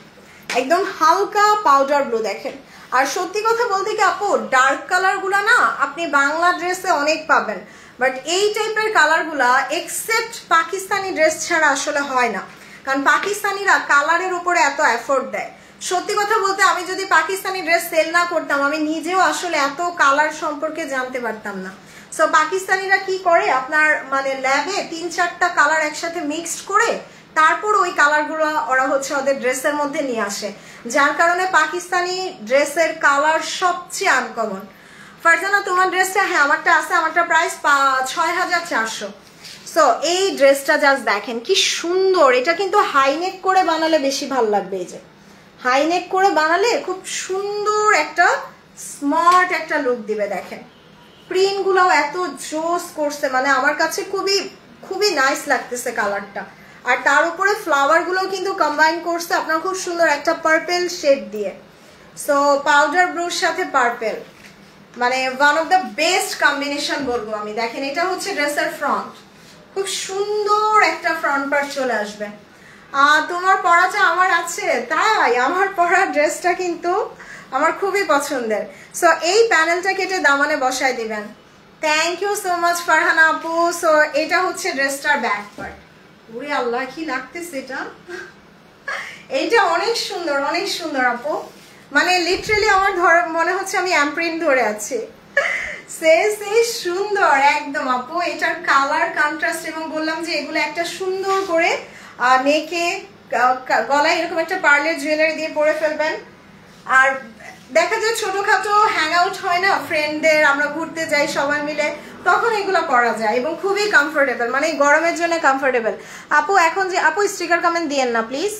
একদম হালকা পাউডার ব্লু দেখেন। আর সত্যি কথা বলতে কি আপু, ডার্ক কালার গুলা না আপনি বাংলা ড্রেসে অনেক পাবেন, বাট এই টাইপের কালার গুলা এক্সেপ্ট পাকিস্তানি ড্রেস ছাড়া আসলে হয় না। কারণ পাকিস্তানিরা কালারের উপরে এত এফোর্ট দেয়। সত্যি কথা বলতে আমি যদি পাকিস্তানি ড্রেস সেল না করতাম, আমি নিজেও আসলে এত কালার সম্পর্কে জানতে পারতাম না। সো পাকিস্তানিরা কি করে, আপনার মানে ল্যাবে 3-4টা কালার একসাথে মিক্সড করে তারপর ওই কালারগুলো ওরা হচ্ছে ওদের ড্রেসের মধ্যে নিয়ে আসে, যার কারণে পাকিস্তানি ড্রেসের কালার সবচেয়ে আনকমন। ফারজানা তোমার ড্রেসটা, হ্যাঁ আমারটা আছে, আমারটা প্রাইস 6400। সো এই ড্রেসটা জাস্ট দেখেন কি সুন্দর। এটা কিন্তু হাইনেক করে বানালে বেশি ভালো লাগবে। এই যে হাইনেক করে বানালে খুব সুন্দর একটা স্মার্ট একটা লুক দিবে। দেখেন প্রিন্ট গুলাও এত জোস করছে, মানে আমার কাছে খুবই খুবই নাইস লাগতেছে কালারটা। আর তার উপরে ফ্লাওয়ার গুলো কিন্তু কম্বাইন করছে আপনার খুব সুন্দর একটা পার্পেল শেড দিয়ে। সো পাউডার ব্লুর সাথে পার্পেল, মানে one of the best combination বলবো আমি। দেখেন এটা হচ্ছে ড্রেসের ফ্রন্ট, খুব সুন্দর একটা ফ্রন্ট পার্ট চলে আসবে। তোমার পরাটা আমার আছে, তাই আমার পরা ড্রেসটা কিন্তু আমার খুবই পছন্দের। সো এই প্যানেলটা কেটে দামানে বসায় দিবেন। Thank you so much Farhana আপু। সো এটা হচ্ছে ড্রেসটার ব্যাক পার্ট। ওরে আল্লাহ কি লাগতেছে এটা, এইটা অনেক সুন্দর অনেক সুন্দর আপু। মানে লিটারালি আমার মনে হচ্ছে আমি এমপ্রিন্ট ধরে আছি। সেই সুন্দর একদম আপু। এটার কালার কন্ট্রাস্ট, এবং বললাম যে এগুলো একটা সুন্দর করে নেকে গলায় এরকম একটা পার্লের জুয়েলারি দিয়ে পরে ফেলবেন। আর দেখা যায় ছোটখাটো হ্যাং আউট হয় না ফ্রেন্ডদের, আমরা ঘুরতে যাই সবাই মিলে, তখন এগুলো পরা যায় এবং খুবই কমফোর্টেবল, মানে গরমের জন্য কমফোর্টেবল। আপু এখন যে আপু স্টিকার কমেন্ট দিয়েন না প্লিজ,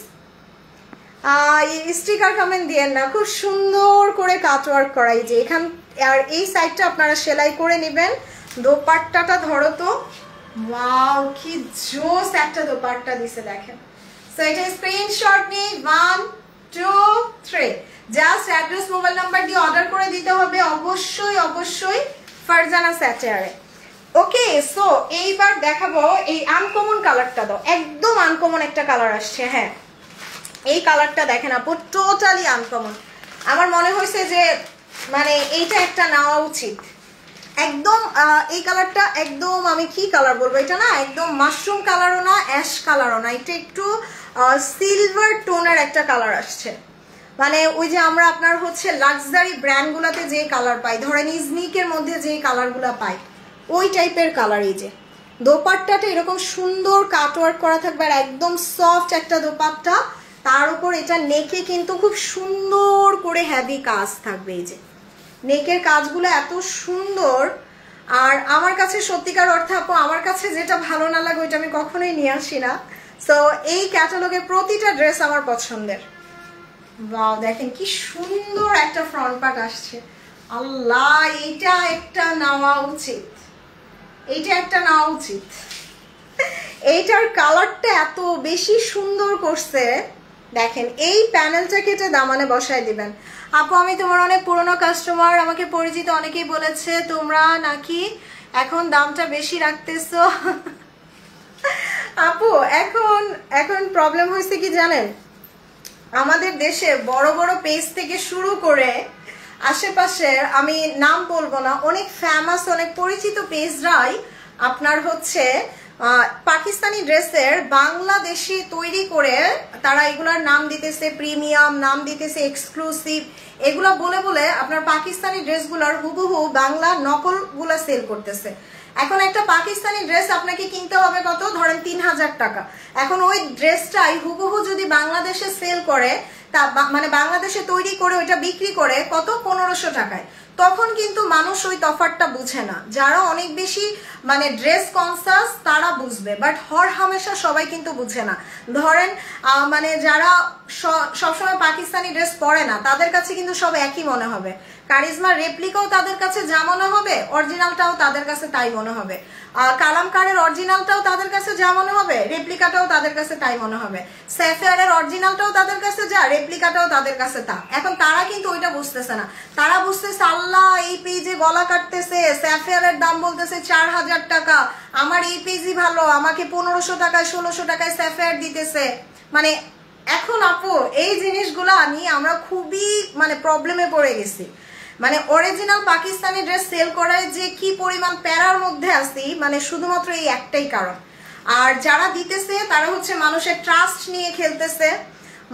স্টিকার কমেন্ট দিয়েন না। খুব সুন্দর করে কাটওয়ার্ক করাই যে এখান, আর এই সাইডটা আপনারা সেলাই করে নেবেন। দোপাট্টাটা ধরো তো, ওয়াও কি জোস একটা দোপাট্টা দিছে দেখেন। সো এটা স্ক্রিনশট নিই, 1 2 3, জাস্ট অ্যাড্রেস মোবাইল নাম্বার দিয়ে অর্ডার করে দিতে হবে অবশ্যই অবশ্যই ফারজানা স্যাটারে। ওকে সো এইবার দেখাবো এই আনকমন কালারটা। দাও একদম আনকমন একটা কালার আসছে। হ্যাঁ এই কালারটা দেখেন আপু, টোটালি আনকমন। আমার মনে হয়েছে যে মানে এইটা একটা নেওয়া উচিত একদম। এই কালারটা একদম, আমি কি কালার বলবো, এটা না একদম মাশরুম কালারও না, অ্যাশ কালারও না, এটা একটু সিলভার টোনের একটা কালার আসছে। মানে ওই যে আমরা আপনার হচ্ছে লাক্সারি ব্র্যান্ডগুলোতে যে কালার পাই, ধরেন ইজনিকের মধ্যে যে কালারগুলো পাই, ওই টাইপের কালার। এই যে দোপাট্টাটা এরকম সুন্দর কাটওয়ার্ক করা থাকবে আর একদম সফট একটা দোপাট্টা, তার উপর এটা নেকে কিন্তু খুব সুন্দর করে হেভি কাজ থাকবে। এই যে নেকের কাজগুলো এত সুন্দর, আর আমার কাছে সত্যিকার অর্থে আপু আমার কাছে যেটা ভালো না লাগে ওইটা আমি কখনোই নিয়ে আসি না। সো এই ক্যাটালগের প্রতিটা ড্রেস আমার পছন্দের। ওয়াও, দেখেন কি সুন্দর একটা ফ্রন্ট পার্ট আসছে। আল্লাহ, এইটা একটা নেওয়া উচিত, এইটা একটা নেওয়া উচিত। এইটার কালারটা এত বেশি সুন্দর করছে। দেখেন এই প্যানেলটা কেটে দামানে বসায় দিবেন। আপু আমি তোমার অনেক পুরনো কাস্টমার, আমাকে পরিচিত অনেকেই বলেছে তোমরা নাকি এখন দামটা বেশি রাখতেছো। আপু এখন এখন প্রবলেম হয়েছে কি জানেন, আমাদের দেশে বড় বড় পেজ থেকে শুরু করে আশেপাশের, আমি নাম বলবো না, অনেক ফেমাস অনেক পরিচিত পেজরাই আপনার হচ্ছে পাকিস্তানি ড্রেসের বাংলাদেশি তৈরি করে তারা এগুলার নাম দিতেছে প্রিমিয়াম, নাম দিতেছে এক্সক্লুসিভ, এগুলা বলে বলে আপনার পাকিস্তানি ড্রেসগুলোর হুবহু বাংলা নকলগুলা সেল করতেছে। এখন একটা পাকিস্তানি ড্রেস আপনাকে কিনতে হবে কত, ধরেন 3000 টাকা। এখন ওই ড্রেসটাই হুবহু যদি বাংলাদেশে সেল করে, তা মানে বাংলাদেশে তৈরি করে ওইটা বিক্রি করে কত, 1500 টাকায়। তখন কিন্তু মানুষ ওই তফাৎটা বুঝে না। যারা অনেক বেশি মানে ড্রেস কনসাস তারা বুঝবে, বাট হর হামেশা সবাই কিন্তু বুঝে না। ধরেন মানে যারা সবসময় পাকিস্তানি ড্রেস পরে না তাদের কাছে কিন্তু সব একই মনে হবে। কারিজমার রেপ্লিকাও তাদের কাছে যা মনে হবে, অরিজিনালটাও তাদের কাছে তাই মনে হবে। কালামকারের অরিজিনালটাও তাদের কাছে যা মনে হবে, রেপ্লিকাটাও তাদের কাছে তাই মনে হবে। স্যাফায়ারের অরিজিনালটাও তাদের কাছে যা, রেপ্লিকাটাও তাদের কাছে তা। এখন তারা কিন্তু ওইটা বুঝতেছে না। তারা বুঝতেছে আল্লাহ এই পেজে গলা কাটতেছে, স্যাফায়ারের দাম বলতেছে 4000 টাকা, আমার এই পেজই ভালো, আমাকে 1500 টাকায় 1600 টাকায় স্যাফায়ার দিতেছে। মানে এখন আপু এই জিনিসগুলো নিয়ে আমরা খুবই মানে প্রবলেমে পড়ে গেছি। মানে অরিজিনাল পাকিস্তানি ড্রেস সেল করায় যে কি পরিমাণ প্যারার মধ্যে আছি, মানে শুধুমাত্র এই একটাই কারণ। আর যারা দিতেছে তারা হচ্ছে মানুষের ট্রাস্ট নিয়ে খেলতেছে।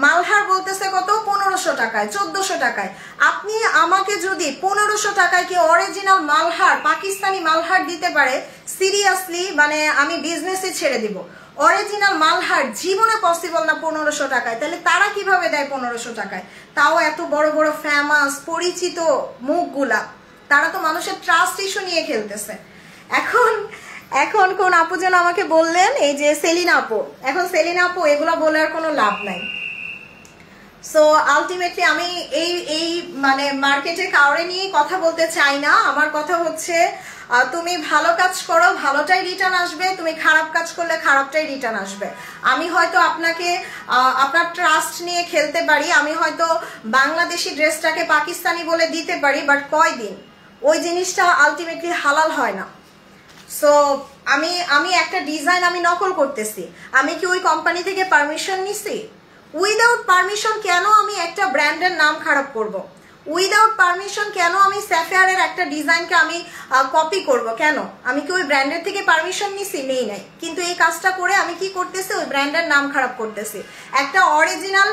মালহার বলতেছে কত, 1500 টাকায় 1400 টাকায়। আপনি আমাকে যদি 1500 টাকায় কি অরিজিনাল মালহার পাকিস্তানি মালহার দিতে পারে, সিরিয়াসলি মানে আমি বিজনেসই ছেড়ে দিব। অরিজিনাল মালহার জীবনে পসিবল না 1500 টাকায়, তাহলে তারা কিভাবে দেয় 1500 টাকায়? তাও এত বড় বড় ফেমাস পরিচিত মুখগুলা, তারা তো মানুষের ট্রাস্ট ইস্যু নিয়ে খেলতেছে। এখন এখন কোন আপু যেন আমাকে বললেন, এই যে সেলিনা আপু, এখন সেলিনা আপু এগুলো বলে আর কোনো লাভ নাই। সো আলটিমেটলি আমি এই মানে মার্কেটে কাউরে নিয়ে কথা বলতে চাই না। আমার কথা হচ্ছে তুমি ভালো কাজ করো, ভালোটাই রিটার্ন আসবে, তুমি খারাপ কাজ করলে খারাপটাই রিটার্ন আসবে। আমি হয়তো আপনাকে আপনার ট্রাস্ট নিয়ে খেলতে পারি, আমি হয়তো বাংলাদেশি ড্রেসটাকে পাকিস্তানি বলে দিতে পারি, বাট কয়দিন ওই জিনিসটা আলটিমেটলি হালাল হয় না। সো আমি একটা ডিজাইন আমি নকল করতেছি, আমি কি ওই কোম্পানি থেকে পারমিশন নিছি? উইদাউট পারমিশন কেন আমি একটা ব্র্যান্ডের নাম খারাপ করব? উইদাউট পারমিশন কেন আমি স্যাফায়ারের একটা ডিজাইনকে আমি কপি করব? কেন? আমি কি ওই ব্র্যান্ডের থেকে পারমিশন নিছি? নেই নাই। কিন্তু এই কাজটা করে আমি কি করতেছি, ওই ব্র্যান্ডের নাম খারাপ করতেছি। একটা অরিজিনাল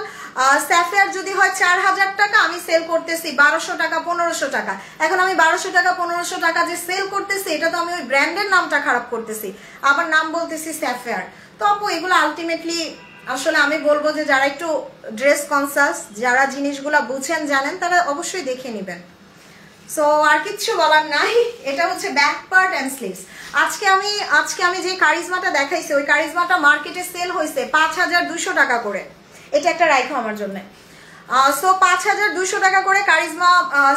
স্যাফায়ার যদি হয় 4000 টাকা, আমি সেল করতেছি 1200 টাকা 1500 টাকা। এখন আমি 1200 টাকা 1500 টাকা যে সেল করতেছি, এটা তো আমি ওই ব্র্যান্ডের নামটা খারাপ করতেছি, আবার নাম বলতেছি স্যাফায়ার। তো আপু এগুলো আলটিমেটলি আসলে আমি বলবো যে যারা একটু ড্রেস কনসাস, যারা জিনিসগুলা বুঝেন জানেন, তারা অবশ্যই দেখে নেবেন। সো আর কিচ্ছু বলার নাই। এটা হচ্ছে ব্যাক পার্ট এন্ড স্লিভস। আজকে আমি যে কারিজমাটা দেখাইছি, ওই কারিজমাটা মার্কেটে সেল হয়েছে 5200 টাকা করে। এটা একটা রাইখো আমার জন্য। সো 5200 টাকা করে কারিজমা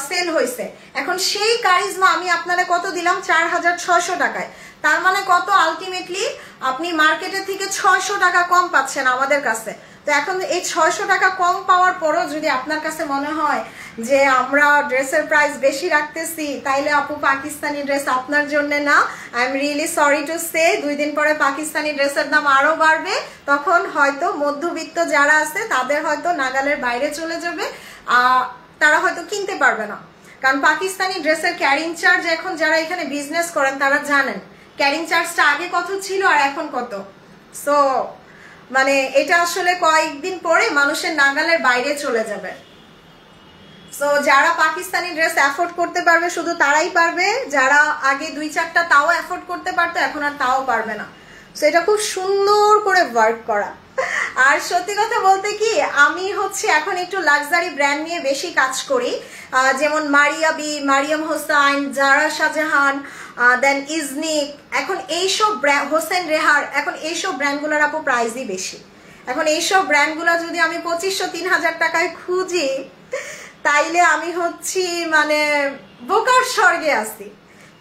সেল হয়েছে। এখন সেই কারিজমা আমি আপনারা কত দিলাম, 4600 টাকায়। তার মানে কত, আলটিমেটলি আপনি মার্কেটের থেকে 600 টাকা কম পাচ্ছেন আমাদের কাছে। তো এখন এই 600 টাকা কম পাওয়ার পরও যদি আপনার কাছে মনে হয় যে আমরা ড্রেসের প্রাইস বেশি রাখতেছি, তাইলে আপু পাকিস্তানি ড্রেস আপনার জন্য না। I am really sorry to say, 2 দিন পরে পাকিস্তানি ড্রেসের দাম আরো বাড়বে। তখন হয়তো মধ্যবিত্ত যারা আছে তাদের হয়তো নাগালের বাইরে চলে যাবে, তারা হয়তো কিনতে পারবে না। কারণ পাকিস্তানি ড্রেসের ক্যারিং চার্জ এখন যারা এখানে বিজনেস করেন তারা জানেন ক্যারিং চার্জটা আগে কত ছিল আর এখন কত। সো মানে এটা আসলে কয়েকদিন পরে মানুষের নাগালের বাইরে চলে যাবে। সো যারা পাকিস্তানি ড্রেস অ্যাফোর্ড করতে পারবে শুধু তারাই পারবে, যারা আগে 2-4টা তাও অ্যাফোর্ড করতে পারতো এখন আর তাও পারবে না। সো এটা খুব সুন্দর করে ওয়ার্ক করা। আর সত্যি কথা বলতে কি, আমি হচ্ছে এখন একটু লাক্সারি ব্র্যান্ড নিয়ে বেশি কাজ করি, যেমন মারিয়া বি, মারিয়াম হোসাইন, জারা শাহজাহান, দেন ইজনিক, এখন এইসব ব্র্যান্ড, হোসেন রেহার, এখন এইসব ব্র্যান্ডগুলোর আপু প্রাইসই বেশি। এখন এইসব ব্র্যান্ডগুলো যদি আমি 2500-3000 টাকায় খুঁজি তাইলে আমি হচ্ছি মানে বোকার স্বর্গে আছি,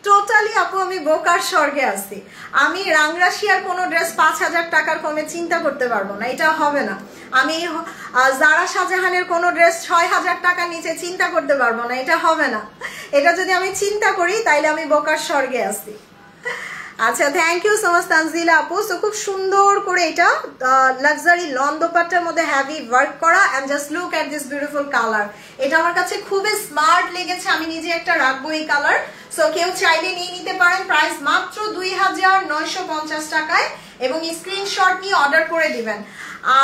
টোটালি আপু আমি বোকার স্বর্গে আছি। আমি রাংরাশিয়ার কোনো ড্রেস 5000 টাকার কমে চিন্তা করতে পারবো না, এটা হবে না। আমি জারা শাহজাহানের কোনো ড্রেস 6000 টাকার নিচে চিন্তা করতে পারবো না, এটা হবে না। এটা যদি আমি চিন্তা করি তাইলে আমি বোকার স্বর্গে আছি। আচ্ছা, thank you so much Tanjila আপু। সো খুব সুন্দর করে এটা লাক্সারি লন দোপাট্টার মধ্যে হ্যাভি ওয়ার্ক করা, and just look at this beautiful colour. এটা আমার কাছে খুবই স্মার্ট লেগেছে, আমি নিজে একটা রাখবো এই কালার। সো কেউ চাইলে নিয়ে নিতে পারেন, প্রাইস মাত্র 2950 টাকায়, এবং স্ক্রিনশট নিয়ে অর্ডার করে দিবেন।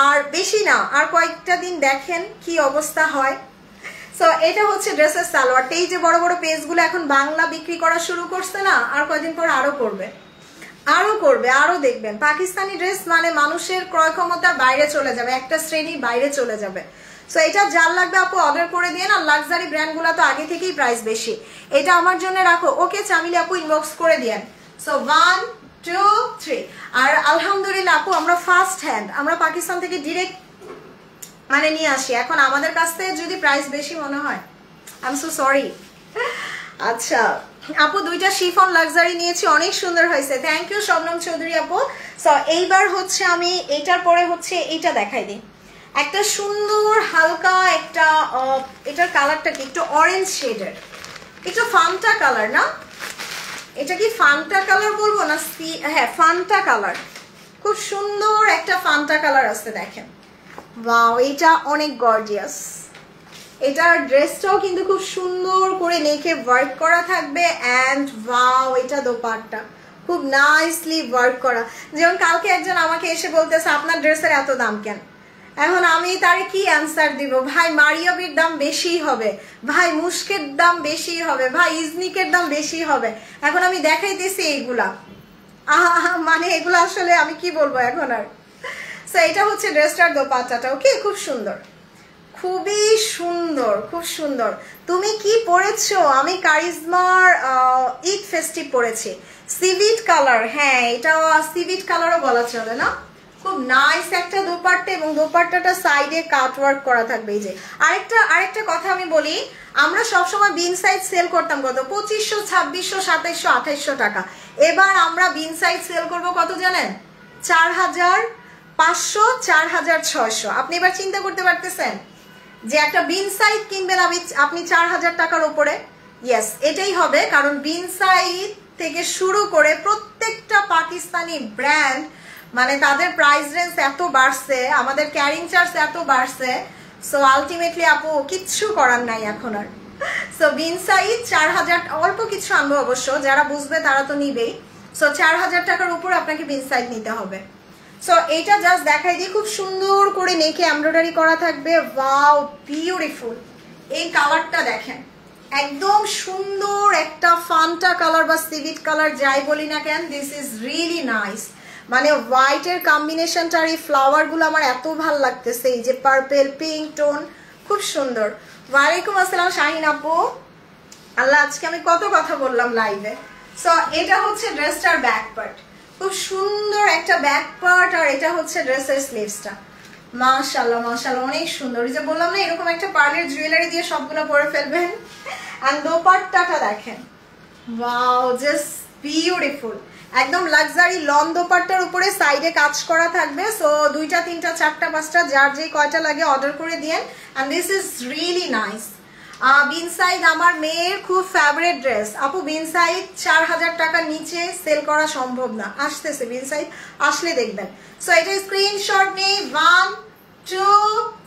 আর বেশি না, আর কয়েকটা দিন দেখেন কি অবস্থা হয়। সো এটা হচ্ছে ড্রেসের সালোয়ারটা। এই যে বড় বড় পেজগুলো এখন বাংলা বিক্রি করা শুরু করছে না, আর কয়েকদিন পর আরো করবে, আরো দেখবেন পাকিস্তানি ড্রেস মানে মানুষের ক্রয় ক্ষমতার বাইরে চলে যাবে, একটা শ্রেণী বাইরে চলে যাবে। সো এটা যার লাগবে আপু অর্ডার করে দিয়ে না, লাক্সারি ব্র্যান্ডগুলো তো আগে থেকেই প্রাইস বেশি। এটা আমার জন্য রাখো, ওকে চামিলি আপু ইনবক্স করে দিয়েন। সো 1 2 3। আর আলহামদুলিল্লাহ আপু আমরা ফার্স্ট হ্যান্ড, আমরা পাকিস্তান থেকে ডিরেক্ট মানে নিয়ে আসি। এখন আমাদের কাছ থেকে যদি প্রাইস বেশি মনে হয়, আই এম সো সরি। আচ্ছা আপু, 2টা শিফন লাক্সারি নিয়েছি, অনেক সুন্দর হয়েছে, থ্যাংক ইউ শবনম চৌধুরী আপু। সো এইবার হচ্ছে আমি এইটার পরে হচ্ছে এইটা দেখাই দিই, একটা সুন্দর হালকা একটা, এটার কালারটা কি একটু অরেঞ্জ শেডের, একটু ফান্টা কালার না, এটা কি ফান্টা কালার বলবো না, হ্যাঁ ফান্টা কালার, খুব সুন্দর একটা ফান্টা কালার আছে দেখেন। ওয়াও, এটা অনেক গর্জিয়াস। এটার ড্রেসটাও কিন্তু খুব সুন্দর করে নেকে ওয়ার্ক করা থাকবে, এন্ড ওয়াও এটা দোপাট্টা খুব নাইসলি ওয়ার্ক করা। যেমন কালকে একজন আমাকে এসে বলতেছে আপনার ড্রেসের এত দাম কেন, এখন আমি তার কি অ্যান্সার দিব? ভাই মারিয়াবির দাম বেশি হবে, ভাই মুস্কের দাম বেশি হবে, ভাই ইজনিকের দাম বেশি হবে। এখন আমি দেখাইতেছি এইগুলা, মানে এগুলো আসলে আমি কি বলবো এখন আর। সো এটা হচ্ছে ড্রেসটার দোপাট্টাটা, ওকে খুব সুন্দর, খুবই সুন্দর, খুব সুন্দর। তুমি কি পরেছো? আমি কারিজমার ঈদ ফেস্টিভ পরেছি, সিভিট কালার। হ্যাঁ এটা সিভিট কালারও বলা চলে না, খুব নাইস একটা দোপাট্টা, এবং দোপাট্টাটা সাইডে কাটওয়ার্ক করা থাকবে। এই যে আরেকটা কথা আমি বলি, আমরা সবসময় বিন সাইজ সেল করতাম কত, 2500, 2600, 2700, 2800 টাকা। এবার আমরা বিন সাইজ সেল করব কত জানেন? 4500, 4600। আপনি এবার চিন্তা করতে পারতেছেন যে একটা বিন সাইজ কিনবেন আপনি 4000 টাকার উপরে? ইয়েস, এটাই হবে, কারণ বিন সাইজ থেকে শুরু করে প্রত্যেকটা পাকিস্তানি ব্র্যান্ড মানে তাদের প্রাইস রেঞ্জ এত বাড়ছে, আমাদের ক্যারিং চার্জ এত বাড়ছে। সো আলটিমেটলি আপু কিচ্ছু করার নাই এখন আর। সো বিন সাইজ 4000, অল্প কিছু আনবো অবশ্য, যারা বুঝবে তারা তো নিবেই। সো 4000 টাকার উপর আপনাকে বিন সাইজ নিতে হবে। সো এইটা জাস্ট দেখাই দিই, খুব সুন্দর করে নেকে এমব্রয়ডারি করা থাকবে। ওয়াও বিউটিফুল, এই কালারটা দেখেন, একদম সুন্দর একটা ফান্টা কালার বা সিভিট কালার যাই বলি না কেন, দিস ইজ রিয়েলি নাইস। মানে হোয়াইটের কম্বিনেশনটা আর এই ফ্লাওয়ারগুলো আমার এত ভাল লাগতেছে, এই যে পার্পেল পিঙ্ক টোন, খুব সুন্দর। ওয়ালাইকুম আসসালাম শাহিন আপু, আল্লাহ আজকে আমি কত কথা বললাম লাইভে। সো এটা হচ্ছে ড্রেসটার ব্যাক পার্ট, খুব সুন্দর একটা ব্যাক পার্ট, আর এটা হচ্ছে ড্রেসের স্লিভসটা। মাশাআল্লাহ মাশাআল্লাহ, অনেক সুন্দর। এই যে বললাম না এরকম একটা পার্লের জুয়েলারি দিয়ে সবগুলো পরে ফেলবেন। আর দোপাট্টাটা দেখেন, ওয়াও জাস্ট বিউটিফুল, একদম লাক্সারি লন দোপাট্টার উপরে সাইডে কাজ করা থাকবে। সো 2টা 3টা 4টা 5টা যার যে কয়টা লাগে অর্ডার করে দিয়েন, and this is really nice. বিন সাইড আমার মেয়ের খুব ফেভারিট ড্রেস আপু। বিন সাইড 4000 টাকার নিচে সেল করা সম্ভব না, আসতেছে বিন সাইড, আসলে দেখবেন। সো এটা স্ক্রিনশট নেই, 1 2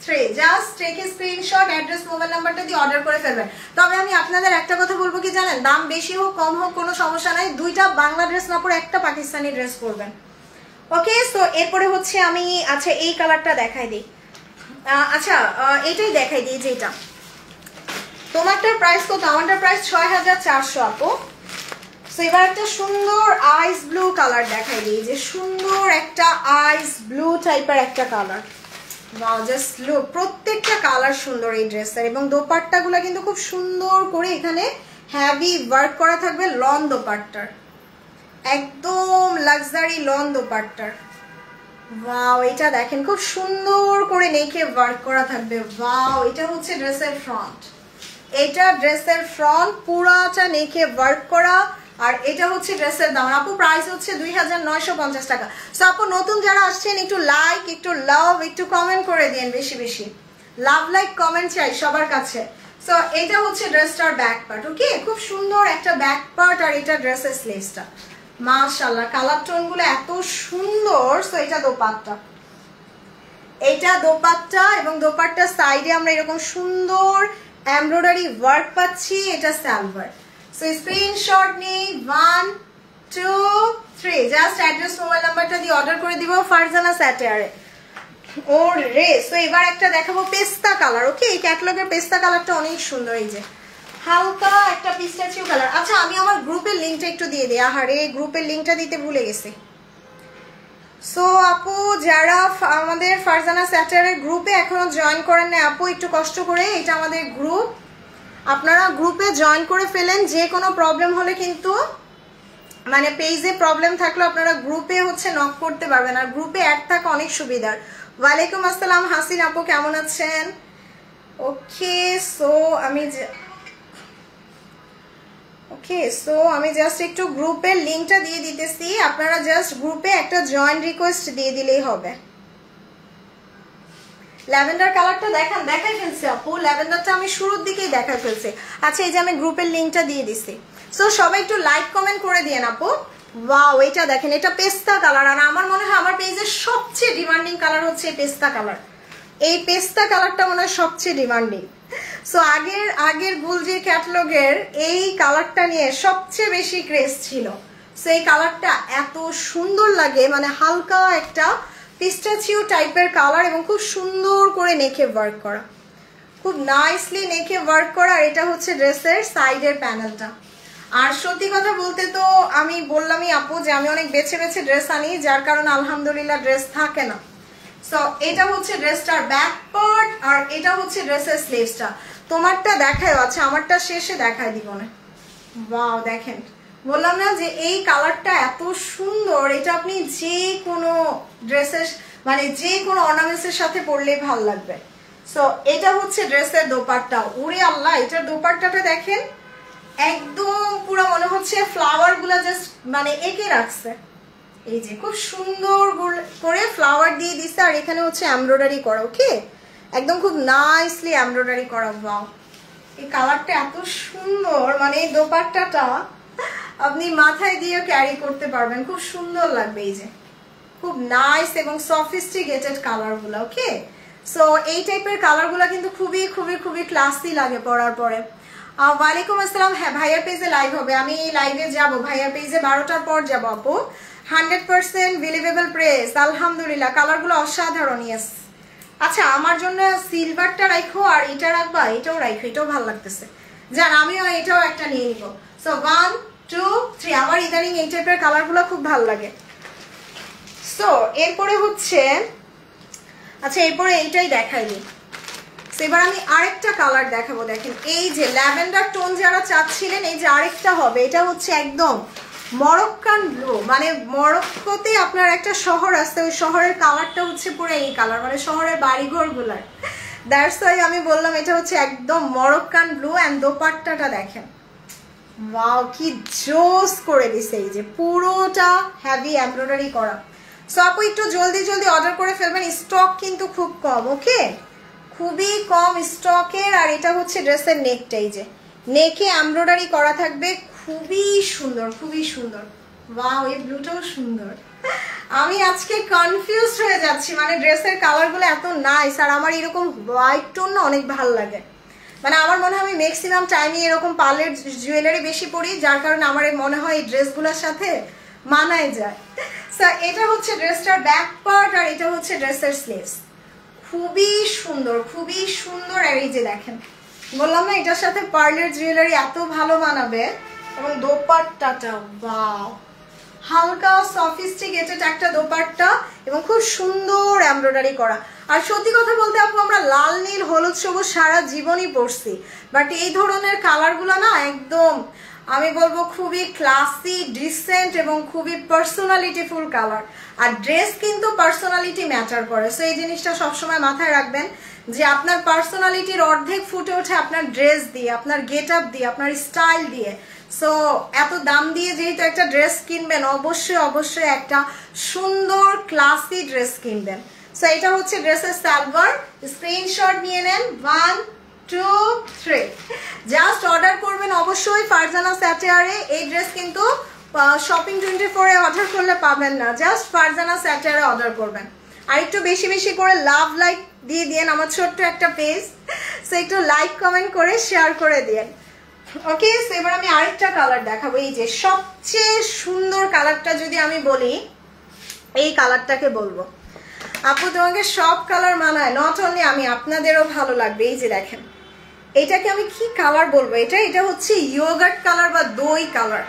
3, just take a screenshot, address mobile নাম্বারটা দিয়ে অর্ডার করে ফেলবেন। তবে আমি আপনাদের একটা কথা বলবো কি জানেন, দাম বেশি হোক কম হোক কোনো সমস্যা নাই, 2টা বাংলা ড্রেস না পরে একটা পাকিস্তানি ড্রেস পরবেন, ওকে। সো এরপরে হচ্ছে আমি, আচ্ছা এই কালারটা দেখাই দিই, আচ্ছা এটাই দেখাই দিই, যেটা তোমারটার প্রাইস কত? আমারটার প্রাইস 6400 আপু। সো এবার একটা সুন্দর আইস ব্লু কালার দেখাই দিই, যে সুন্দর একটা আইস ব্লু টাইপের একটা কালার। ওয়াও, জাস্ট লুক, প্রত্যেকটা কালার সুন্দর এই ড্রেসের। এবং দোপাট্টাগুলো কিন্তু খুব সুন্দর করে এখানে হেভি ওয়ার্ক করা থাকবে লন দোপাট্টার, একদম লাক্সারি লন দোপাট্টার। ওয়াও, এটা দেখেন খুব সুন্দর করে নেকে ওয়ার্ক করা থাকবে। ওয়াও, এটা হচ্ছে ড্রেসের ফ্রন্ট, এটা ড্রেসের ফ্রন্ট পুরাটা নেকে ওয়ার্ক করা। আর এটা হচ্ছে ড্রেসের দাম। আপু প্রাইস হচ্ছে 2950 টাকা। সো আপু নতুন যারা আসছেন একটু লাইক, একটু লাভ, একটু কমেন্ট করে দিন, বেশি বেশি লাভ লাইক কমেন্ট চাই সবার কাছে। সো এটা হচ্ছে ড্রেসটার ব্যাক পার্ট। ওকে, খুব সুন্দর একটা ব্যাক পার্ট। আর এটা ড্রেসের স্লিভসটা, মাশাআল্লাহ কালার টোন গুলো এত সুন্দর। সো এটা দোপাট্টা, এটা দোপাট্টা এবং দোপাট্টার সাইডে আমরা এরকম সুন্দর এমব্রয়ডারি ওয়ার্ক পাচ্ছি। এটা সালোয়ার। সো স্ক্রিনশট নিই 1 2 3, জাস্ট অ্যাড্রেস মোবাইল নাম্বারটা দিয়ে অর্ডার করে দিব ফারজানা স্যাটারে। ওর রে, সো এবার একটা দেখাবো পেস্তা কালার। ওকে, এই ক্যাটালগের পেস্তা কালারটা অনেক সুন্দর, এই যে হালকা একটা পিস্তাচিও কালার। আচ্ছা আমি আমার গ্রুপের লিংকটা একটু দিয়ে দিই, আহারে গ্রুপের লিংকটা দিতে ভুলে গেছি। সো আপু যারা আমাদের ফারজানা স্যাটারের গ্রুপে এখনো জয়েন করেন না আপু, একটু কষ্ট করে, এটা আমাদের গ্রুপ, আপনারা গ্রুপে জয়েন করে ফেলেন। যে কোনো প্রবলেম হলে কিন্তু, মানে পেজে প্রবলেম থাকলে আপনারা গ্রুপে হচ্ছে নক করতে পারবেন। আর গ্রুপে অ্যাড থাকা অনেক সুবিধার। ওয়ালাইকুম আসসালাম হাসিন আপু, কেমন আছেন? ওকে, সো আমি জাস্ট একটু গ্রুপের লিংকটা দিয়ে দিতেছি, আপনারা জাস্ট গ্রুপে একটা জয়েন রিকোয়েস্ট দিয়ে দিলেই হবে। ল্যাভেন্ডার কালারটা দেখাই ফেলছি আপু, ল্যাভেন্ডারটা আমি শুরুর দিকেই দেখাই ফেলছি। আচ্ছা এই যে আমি গ্রুপের লিংকটা দিয়ে দিছি, সো সবাই একটু লাইক কমেন্ট করে দিয়েন আপু। ওয়াও, এটা দেখেন, এটা পেস্তা কালার। আর আমার মনে হয় আমার পেজের সবচেয়ে ডিমান্ডিং কালার হচ্ছে এই পেস্তা কালার। এই পেস্তা কালারটা মনে হয় সবচেয়ে ডিমান্ডিং। সো আগের গুলজির ক্যাটালগের এই কালারটা নিয়ে সবচেয়ে বেশি ক্রেজ ছিল। সো এই কালারটা এত সুন্দর লাগে, মানে হালকা একটা পিস্টাচিও টাইপের কালার এবং খুব সুন্দর করে নেকে ওয়ার্ক করা, খুব নাইসলি নেকে ওয়ার্ক করা। আর এটা হচ্ছে ড্রেসের সাইডের প্যানেলটা। আর সত্যি কথা বলতে তো আমি বললামই আপু যে আমি অনেক বেছে বেছে ড্রেস আনি, যার কারণে আলহামদুলিল্লাহ ড্রেস থাকে না। সো এটা হচ্ছে ড্রেসটার ব্যাক পার্ট আর এটা হচ্ছে ড্রেসের স্লিভসটা। তোমারটা দেখায়, আচ্ছা আমারটা শেষে দেখায় দিব না। ওয়াও দেখেন, বললাম না যে এই কালারটা এত সুন্দর, এটা আপনি যে কোনো ড্রেসের মানে যে কোনো অর্নামেন্টসের সাথে পরলে ভালো লাগবে। সো এটা হচ্ছে ড্রেসের দোপাট্টা। ওরে আল্লাহ, এটার দোপাট্টাটা দেখেন, একদম পুরো মনে হচ্ছে ফ্লাওয়ার গুলা জাস্ট মানে এঁকে রাখছে। এই যে খুব সুন্দর করে ফ্লাওয়ার দিয়ে দিচ্ছে। আর এখানে হচ্ছে এমব্রয়ডারি করা। ওকে, একদম খুব নাইসলি এমব্রয়ডারি করা। ওয়াও, এই কালারটা এত সুন্দর, মানে এই দোপাট্টাটা আপনি মাথায় দিয়ে ক্যারি করতে পারবেন, খুব সুন্দর লাগবে। এই যে খুব নাইস এবং সফিস্টিকেটেড কালার গুলো। ওকে, সো এই টাইপের কালার গুলা কিন্তু খুবই খুবই খুবই ক্লাসি লাগে পরার পরে। ওয়ালাইকুম আসসালাম। হ্যাঁ, ভাইয়ার পেজে লাইভ হবে, আমি লাইভে যাব ভাইয়ার পেজে 12টার পর যাবো আপু। 100% বিলিভেবল প্রেস, আলহামদুলিল্লাহ কালারগুলো অসাধারণ। ইয়েস, আচ্ছা আমার জন্য সিলভারটা রাখো আর এটা রাখবা, এটাও রাখো, এটাও ভালো লাগতেছে। জান আমিও এটাও একটা নিয়ে নিব। সো 1 2 3, আমার ইদানিং এই টাইপের কালারগুলো খুব ভালো লাগে। সো এরপরে হচ্ছে, আচ্ছা এরপরে এইটাই দেখাই দিই। এবার আমি আরেকটা কালার দেখাবো। দেখেন এই যে ল্যাভেন্ডার টোন যারা চাচ্ছিলেন, এই যে আরেকটা হবে, এটা হচ্ছে একদম মরক্কান ব্লু। মানে মরক্কোতে আপনার একটা শহর আছে, ওই শহরের কালারটা হচ্ছে পুরো এই কালার, মানে শহরের বাড়িঘর গুলার। দ্যাটস ওয়াই আমি বললাম এটা হচ্ছে একদম মরক্কান ব্লু। অ্যান্ড দোপাট্টাটা দেখেন, ওয়াও কি জোস করে দিছে। এই যে পুরোটা হেভি এমব্রয়ডারি করা। সো আপু একটু জলদি জলদি অর্ডার করে ফেলবেন, স্টক কিন্তু খুব কম। ওকে, খুবই কম স্টকের। আর এটা হচ্ছে ড্রেসের নেকটা, এই যে নেকে এমব্রয়ডারি করা থাকবে, খুবই সুন্দর খুবই সুন্দর। ওয়াও, এই ব্লুটাও সুন্দর। আমি আজকে কনফিউজ হয়ে যাচ্ছি, মানে ড্রেসের কালারগুলো এত নাইস। আর আমার এরকম হোয়াইট টোন না অনেক ভালো লাগে, মানে আমার মনে হয় আমি ম্যাক্সিমাম টাইমে এরকম পার্লের জুয়েলারি বেশি পরি, যার কারণে আমার মনে হয় এই ড্রেসগুলোর সাথে মানায় যায়। সো এটা হচ্ছে ড্রেসটার ব্যাক পার্ট আর এটা হচ্ছে ড্রেসের স্লিভস। খুবই সুন্দর খুবই সুন্দর। আর এই যে দেখেন বললাম না এটার সাথে পার্লের জুয়েলারি এত ভালো মানাবে। এবং দোপাট্টাটা ওয়াও, হালকা সফিস্টিকেটেড একটা দোপাট্টা এবং খুব সুন্দর এমব্রয়ডারি করা। আর সত্যি কথা বলতে আপু আমরা লাল নীল হলুদ সবুজ সারা জীবনই পরছি, বাট এই ধরনের কালারগুলো না একদম আমি বলবো খুবই ক্লাসি ডিসেন্ট এবং খুবই পার্সোনালিটিফুল কালার। আর ড্রেস কিন্তু পার্সোনালিটি ম্যাটার করে, সো এই জিনিসটা সবসময় মাথায় রাখবেন যে আপনার পার্সোনালিটির অর্ধেক ফুটে ওঠে আপনার ড্রেস দিয়ে, আপনার গেট আপ দিয়ে, আপনার স্টাইল দিয়ে। সো এত দাম দিয়ে যেহেতু একটা ড্রেস কিনবেন, অবশ্যই অবশ্যই একটা সুন্দর ক্লাসি ড্রেস কিনবেন। সো এটা হচ্ছে ড্রেসের সালোয়ার, স্ক্রিনশট নিয়ে নেন। 1 2 3 জাস্ট অর্ডার করবেন অবশ্যই ফারজানা স্যাটেয়ারে। এই ড্রেস কিন্তু শপিং 24-এ অর্ডার করলে পাবেন না, জাস্ট ফারজানা স্যাটেয়ারে অর্ডার করবেন। আর একটু বেশি বেশি করে লাভ লাইক দিয়ে দিন, আমার ছোট্ট একটা পেজ, সো একটু লাইক কমেন্ট করে শেয়ার করে দিন। ওকে, সো এবার আমি আরেকটা কালার দেখাবো। এই যে সবচেয়ে সুন্দর কালারটা যদি আমি বলি, এই কালারটাকে বলবো আপু তোমাকে সব কালার মানায়, নট অনলি আমি, আপনাদেরও ভালো লাগবে। এই যে দেখেন এটাকে আমি কি কালার বলবো, এটা হচ্ছে ইয়োগার্ট কালার বা দই কালার,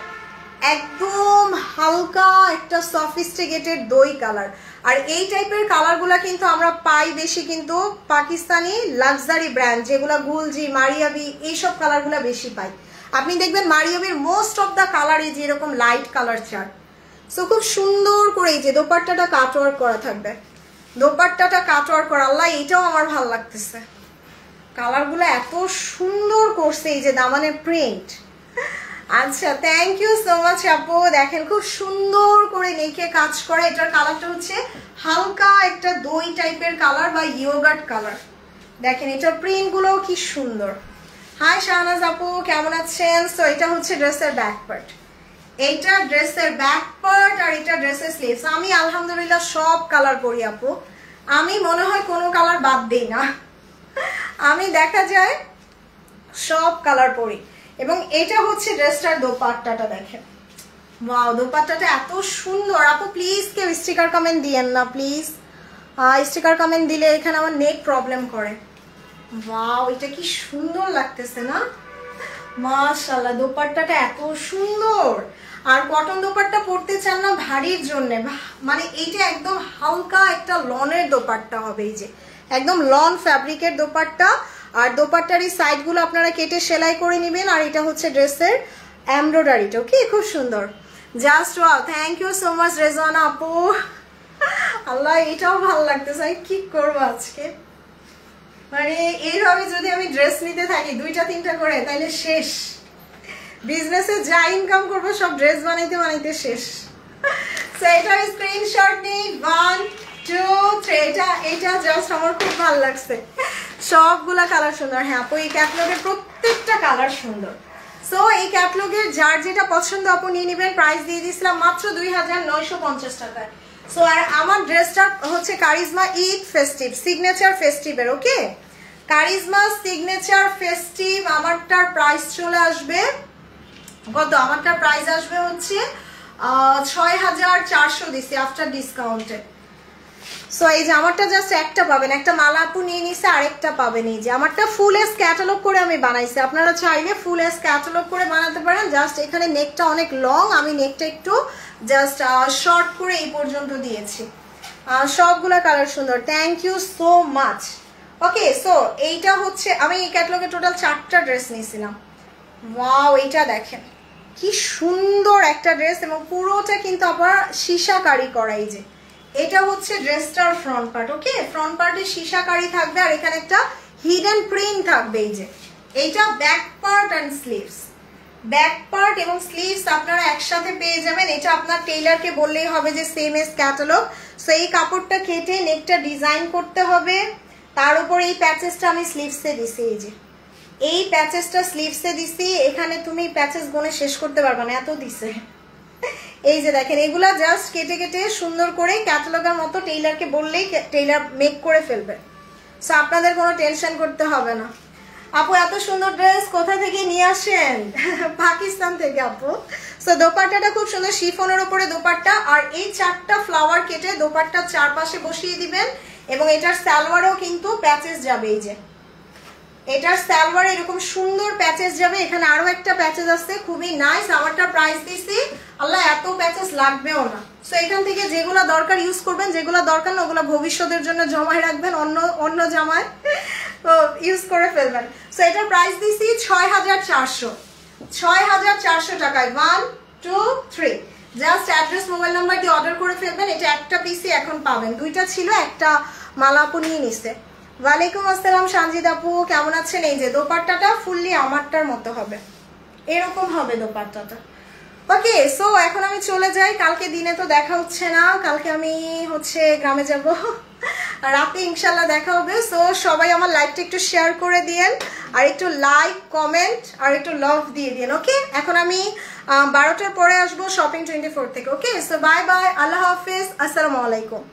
একদম হালকা একটা সফিস্টিকেটেড দই কালার। আর এই টাইপের কালারগুলা কিন্তু আমরা পাই বেশি কিন্তু পাকিস্তানি লাক্সারি ব্র্যান্ড যেগুলো গুলজি, মারিয়াবি, এইসব কালারগুলো বেশি পাই। আপনি দেখবেন মারিয়াবির মোস্ট অফ দ্য কালারই যে এরকম লাইট কালার চার্ট। সো খুব সুন্দর করে এই যে দোপাট্টাটা কাটওয়ার্ক করা থাকবে, দোপাট্টাটা কাটওয়ার্ক করা। আল্লাহ এটাও আমার ভালো লাগতেছে, কালারগুলো এত সুন্দর করছে, এই যে দামানের প্রিন্ট। আচ্ছা, থ্যাংক ইউ সো মাচ আপু। দেখেন খুব সুন্দর করে নেকে কাজ করে। এটার কালারটা হচ্ছে হালকা একটা দই টাইপের কালার বা ইয়োগার্ট কালার। দেখেন এটার প্রিন্ট গুলো কি সুন্দর। হাই শাহনাজ আপু, কেমন আছেন? সো এটা হচ্ছে ড্রেসের ব্যাক পার্ট, এইটা ড্রেসের ব্যাক পার্ট আর এটা ড্রেসের স্লিভস। আমি আলহামদুলিল্লাহ সব কালার পরি আপু, আমি মনে হয় কোনো কালার বাদ দিই না, আমি দেখা যায় সব কালার পরি। এবং এটা হচ্ছে ড্রেসটার দোপাট্টাটা, দেখেন ওয়াও, দোপাট্টাটা এত সুন্দর। আপু প্লিজ কেউ স্টিকার কমেন্ট দিয়েন না প্লিজ, স্টিকার কমেন্ট দিলে এখানে আমার নেট প্রবলেম করে। ওয়াও, এটা কি সুন্দর লাগতেছে না, মাশাআল্লাহ। দোপাট্টাটা এত সুন্দর। আর কটন দোপাট্টা পরতে চান না ভারীর জন্য, মানে এইটা একদম হালকা একটা লনের দোপাট্টা হবে, এই যে একদম লন ফ্যাব্রিকের দোপাট্টা। আর দোপাট্টার এই সাইডগুলো আপনারা কেটে সেলাই করে নেবেন। আর এটা হচ্ছে ড্রেসের এমব্রয়ডারিটা, ওকে খুব সুন্দর, just wow. Thank you so much Rezwana আপু। আল্লাহ এটাও ভালো লাগতেছে, আমি কি করবো আজকে, মানে এইভাবে যদি আমি ড্রেস নিতে থাকি 2-3টা করে তাহলে শেষ, বিজনেসে যা ইনকাম করবো সব ড্রেস বানাইতে বানাইতে শেষ। সো এটার স্ক্রিনশট নেই। 1 2 3 এটা জাস্ট আমার খুব ভালো লাগছে, সবগুলা কালার সুন্দর। হ্যাঁ আপু এই ক্যাটলগের প্রত্যেকটা কালার সুন্দর। সো এই ক্যাটলগের যার যেটা পছন্দ আপু নিয়ে নেবেন। প্রাইস দিয়ে দিয়েছিলাম মাত্র 2950 টাকায়। সো আর আমার ড্রেসটা হচ্ছে কারিজমা ঈদ ফেস্টিভ সিগনেচার ফেস্টিভের, ওকে কারিজমা সিগনেচার ফেস্টিভ। আমারটার প্রাইস চলে আসবে কত, আমারটার প্রাইস আসবে হচ্ছে 6400 দিছি আফটার ডিসকাউন্টে। সো এই যে আমারটা জাস্ট একটা পাবেন, একটা মালা আপু নিয়ে নিছে, আরেকটা পাবেন। এই যে আমারটা ফুল এস ক্যাটালগ করে আমি বানাইছি, আপনারা চাইলে ফুল এস ক্যাটালগ করে বানাতে পারেন। জাস্ট এখানে নেকটা অনেক লং, আমি নেকটা একটু জাস্ট শর্ট করে এই পর্যন্ত দিয়েছি। সবগুলা কালার সুন্দর, thank you so much. Okay, so এইটা হচ্ছে আমি এই ক্যাটালগে টোটাল 4টা ড্রেস নিয়েছিলাম। ওয়াও, এইটা দেখেন কি সুন্দর একটা ড্রেস এবং পুরোটা কিন্তু আবার সীসা কারি করা। এই যে এটা হচ্ছে ড্রেসটার ফ্রন্ট পার্ট, ওকে ফ্রন্ট পার্টে সীসা কারি থাকবে আর এখানে একটা হিডেন প্রিন্ট থাকবে। এই যে এইটা back part and sleeves, back part এবং স্লিভস আপনারা একসাথে পেয়ে যাবেন। এটা আপনার টেইলারকে বললেই হবে যে সেম এস ক্যাটালগ। সো এই কাপড়টা কেটে নেকটা ডিজাইন করতে হবে, তার উপর এই প্যাচেসটা আমি স্লিভসে দিছি। এই যে এই প্যাচেসটা স্লিভসে দিছি, এখানে তুমি প্যাচেস গুনে শেষ করতে পারবে না, এত দিছে। এই যে দেখেন এগুলা জাস্ট কেটে কেটে সুন্দর করে ক্যাটালগের মতো টেইলারকে বললেই টেইলার মেক করে ফেলবে। সো আপনাদের কোনো টেনশন করতে হবে না। আপু এত সুন্দর ড্রেস কোথা থেকে নিয়ে আসেন? পাকিস্তান থেকে আপু। সো দোপাট্টাটা খুব সুন্দর, শিফনের উপরে দোপাট্টা। আর এই 4টা ফ্লাওয়ার কেটে দোপাট্টার চারপাশে বসিয়ে দিবেন এবং এটার সালোয়ারেও কিন্তু প্যাচেস যাবে। এই যে এটার সালোয়ারে এরকম সুন্দর প্যাচেস যাবে, এখানে আরো একটা প্যাচেস আছে, খুবই নাইস। আমারটা প্রাইস দিছি আল্লাহ এত প্যাচেস লাগবেও না। সো এখান থেকে যেগুলো দরকার ইউজ করবেন, যেগুলো দরকার না ওগুলো ভবিষ্যতের জন্য জমায় রাখবেন, অন্য জামায় ইউজ করে ফেলবেন। সো এটার প্রাইস দিছি 6400 টাকায়। 1 2 3 জাস্ট অ্যাড্রেস মোবাইল নাম্বার দিয়ে অর্ডার করে ফেলবেন। এটা একটা পিসি এখন পাবেন, দুইটা ছিল, একটা মালাপু নিয়ে নিছে। ওয়ালাইকুম আসসালাম সানজিদ আপু, কেমন আছেন? এই যে দোপাট্টাটা ফুললি আমারটার মতো হবে, এরকম হবে দোপাট্টাটা। ওকে, সো এখন আমি চলে যাই, কালকে দিনে তো দেখা হচ্ছে না, কালকে আমি গ্রামে যাব, রাতে ইনশাল্লাহ দেখা হবে। সো সবাই আমার লাইভটা একটু শেয়ার করে দিয়েন, আর একটু লাইক কমেন্ট আর একটু লাভ দিয়ে দিন। ওকে, এখন আমি 12টার পরে আসবো শপিং 24 থেকে। ওকে, সো বাই বাই, আল্লাহ হাফিজ, আসসালামু আলাইকুম।